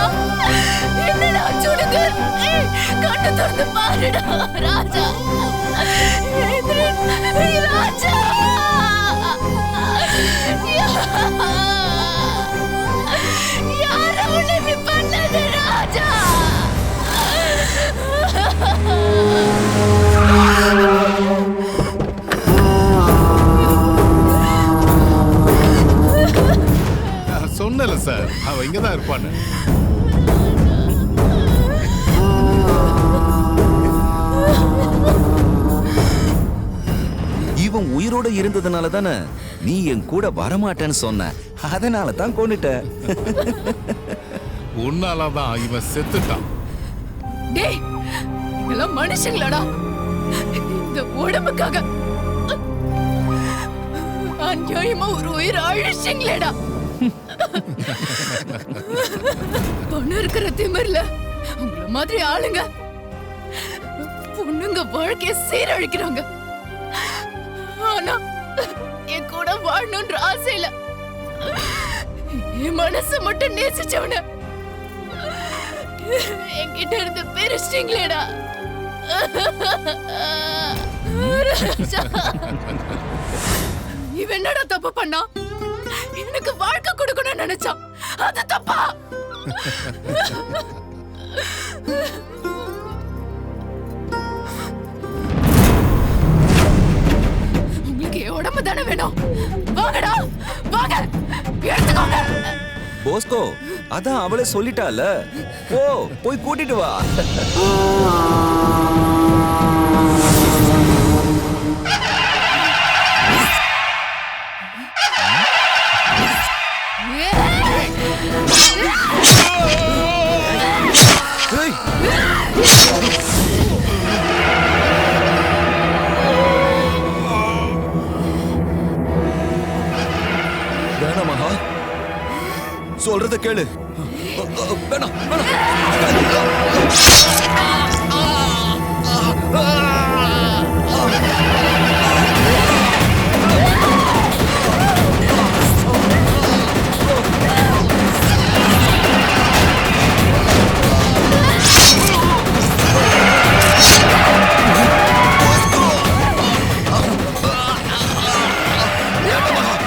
என்னடா சுடுது, கண்ணு திறந்து பாருடா ராஜா, ராஜா, யார உன்னை பண்ணது ராஜா? சொன்னல சார், அவ இங்கதான் இருப்பான்னு. இவன் உயிரோட இருந்ததுனால தானே நீ என் கூட வரமாட்டேன்னு சொன்ன. அதனால தான் கொன்னுட்ட. உன்னாலதான் இவன் செத்துட்டான். டேய், இதெல்லாம் மனுஷங்களாடா? இந்த உடம்புக்காக அநியாயமா ஒரு உயிர் அழிச்சிங்களேடா. பணம் இருக்கிற திமிர்ல உங்கள மாதிரி ஆளுங்க பொண்ணுங்க வாழ்க்கைய சீரழிக்கிறாங்க. ஆனா என் கூட வாழணும்ன்ற ஆசையில என் மனசை மட்டும் நேசிச்சவன என்கிட்ட இருந்து பிரிச்சிட்டீங்களேடா. இவன் என்னடா தப்பு பண்ணா? எனக்கு வாழ்க்கை கொடுக்கணும்னு நினைச்சான், அது தப்பா? உங்களுக்கு உடம்பு தானே வேணும்? வாங்கடா, வாங்க, எடுத்துக்கோங்க. போஸ்கோ, அதான் அவளே சொல்லிட்டால. போய் கூட்டிட்டு வா. வேணாம் மகா, சொல்றத கேளு.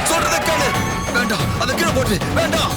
சொல்றத கேளு. வேண்டாம், அதை கீழே போட்டு வேண்டாம்.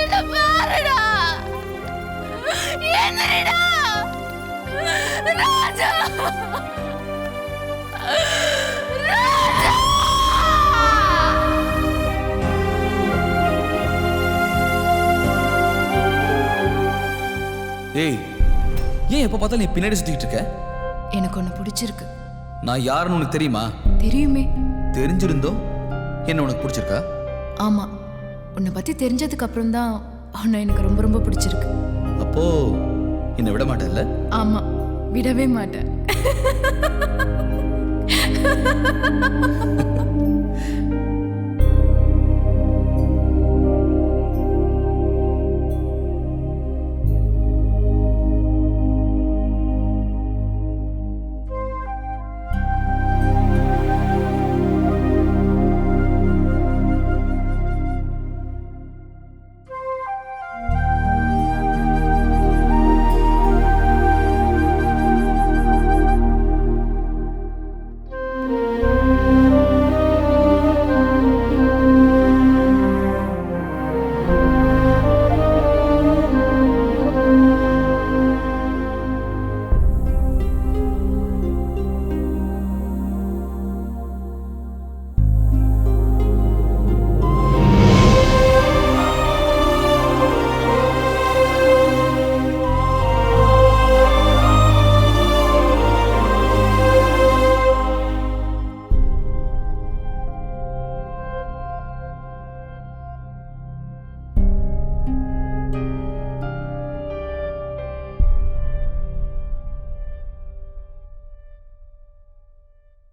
என்ன பாருடா. என்னடா ராஜா. ராஜா. ஏய், ஏன் எப்ப பார்த்தாலும் நீ பின்னாடி சுத்திக்கிட்டு இருக்க? எனக்கு ஒன்று பிடிச்சிருக்கு. நான் யாருன்னு உனக்கு தெரியுமா? தெரியுமே. தெரிஞ்சிருந்தோ என்ன உனக்கு பிடிச்சிருக்கா? ஆமா, உன்னை பத்தி தெரிஞ்சதுக்கு அப்புறம் தான் உன்னை எனக்கு ரொம்ப ரொம்ப பிடிச்சிருக்கு. அப்போ என்னை விட மாட்டேல்ல? ஆமா, விடவே மாட்டேன்.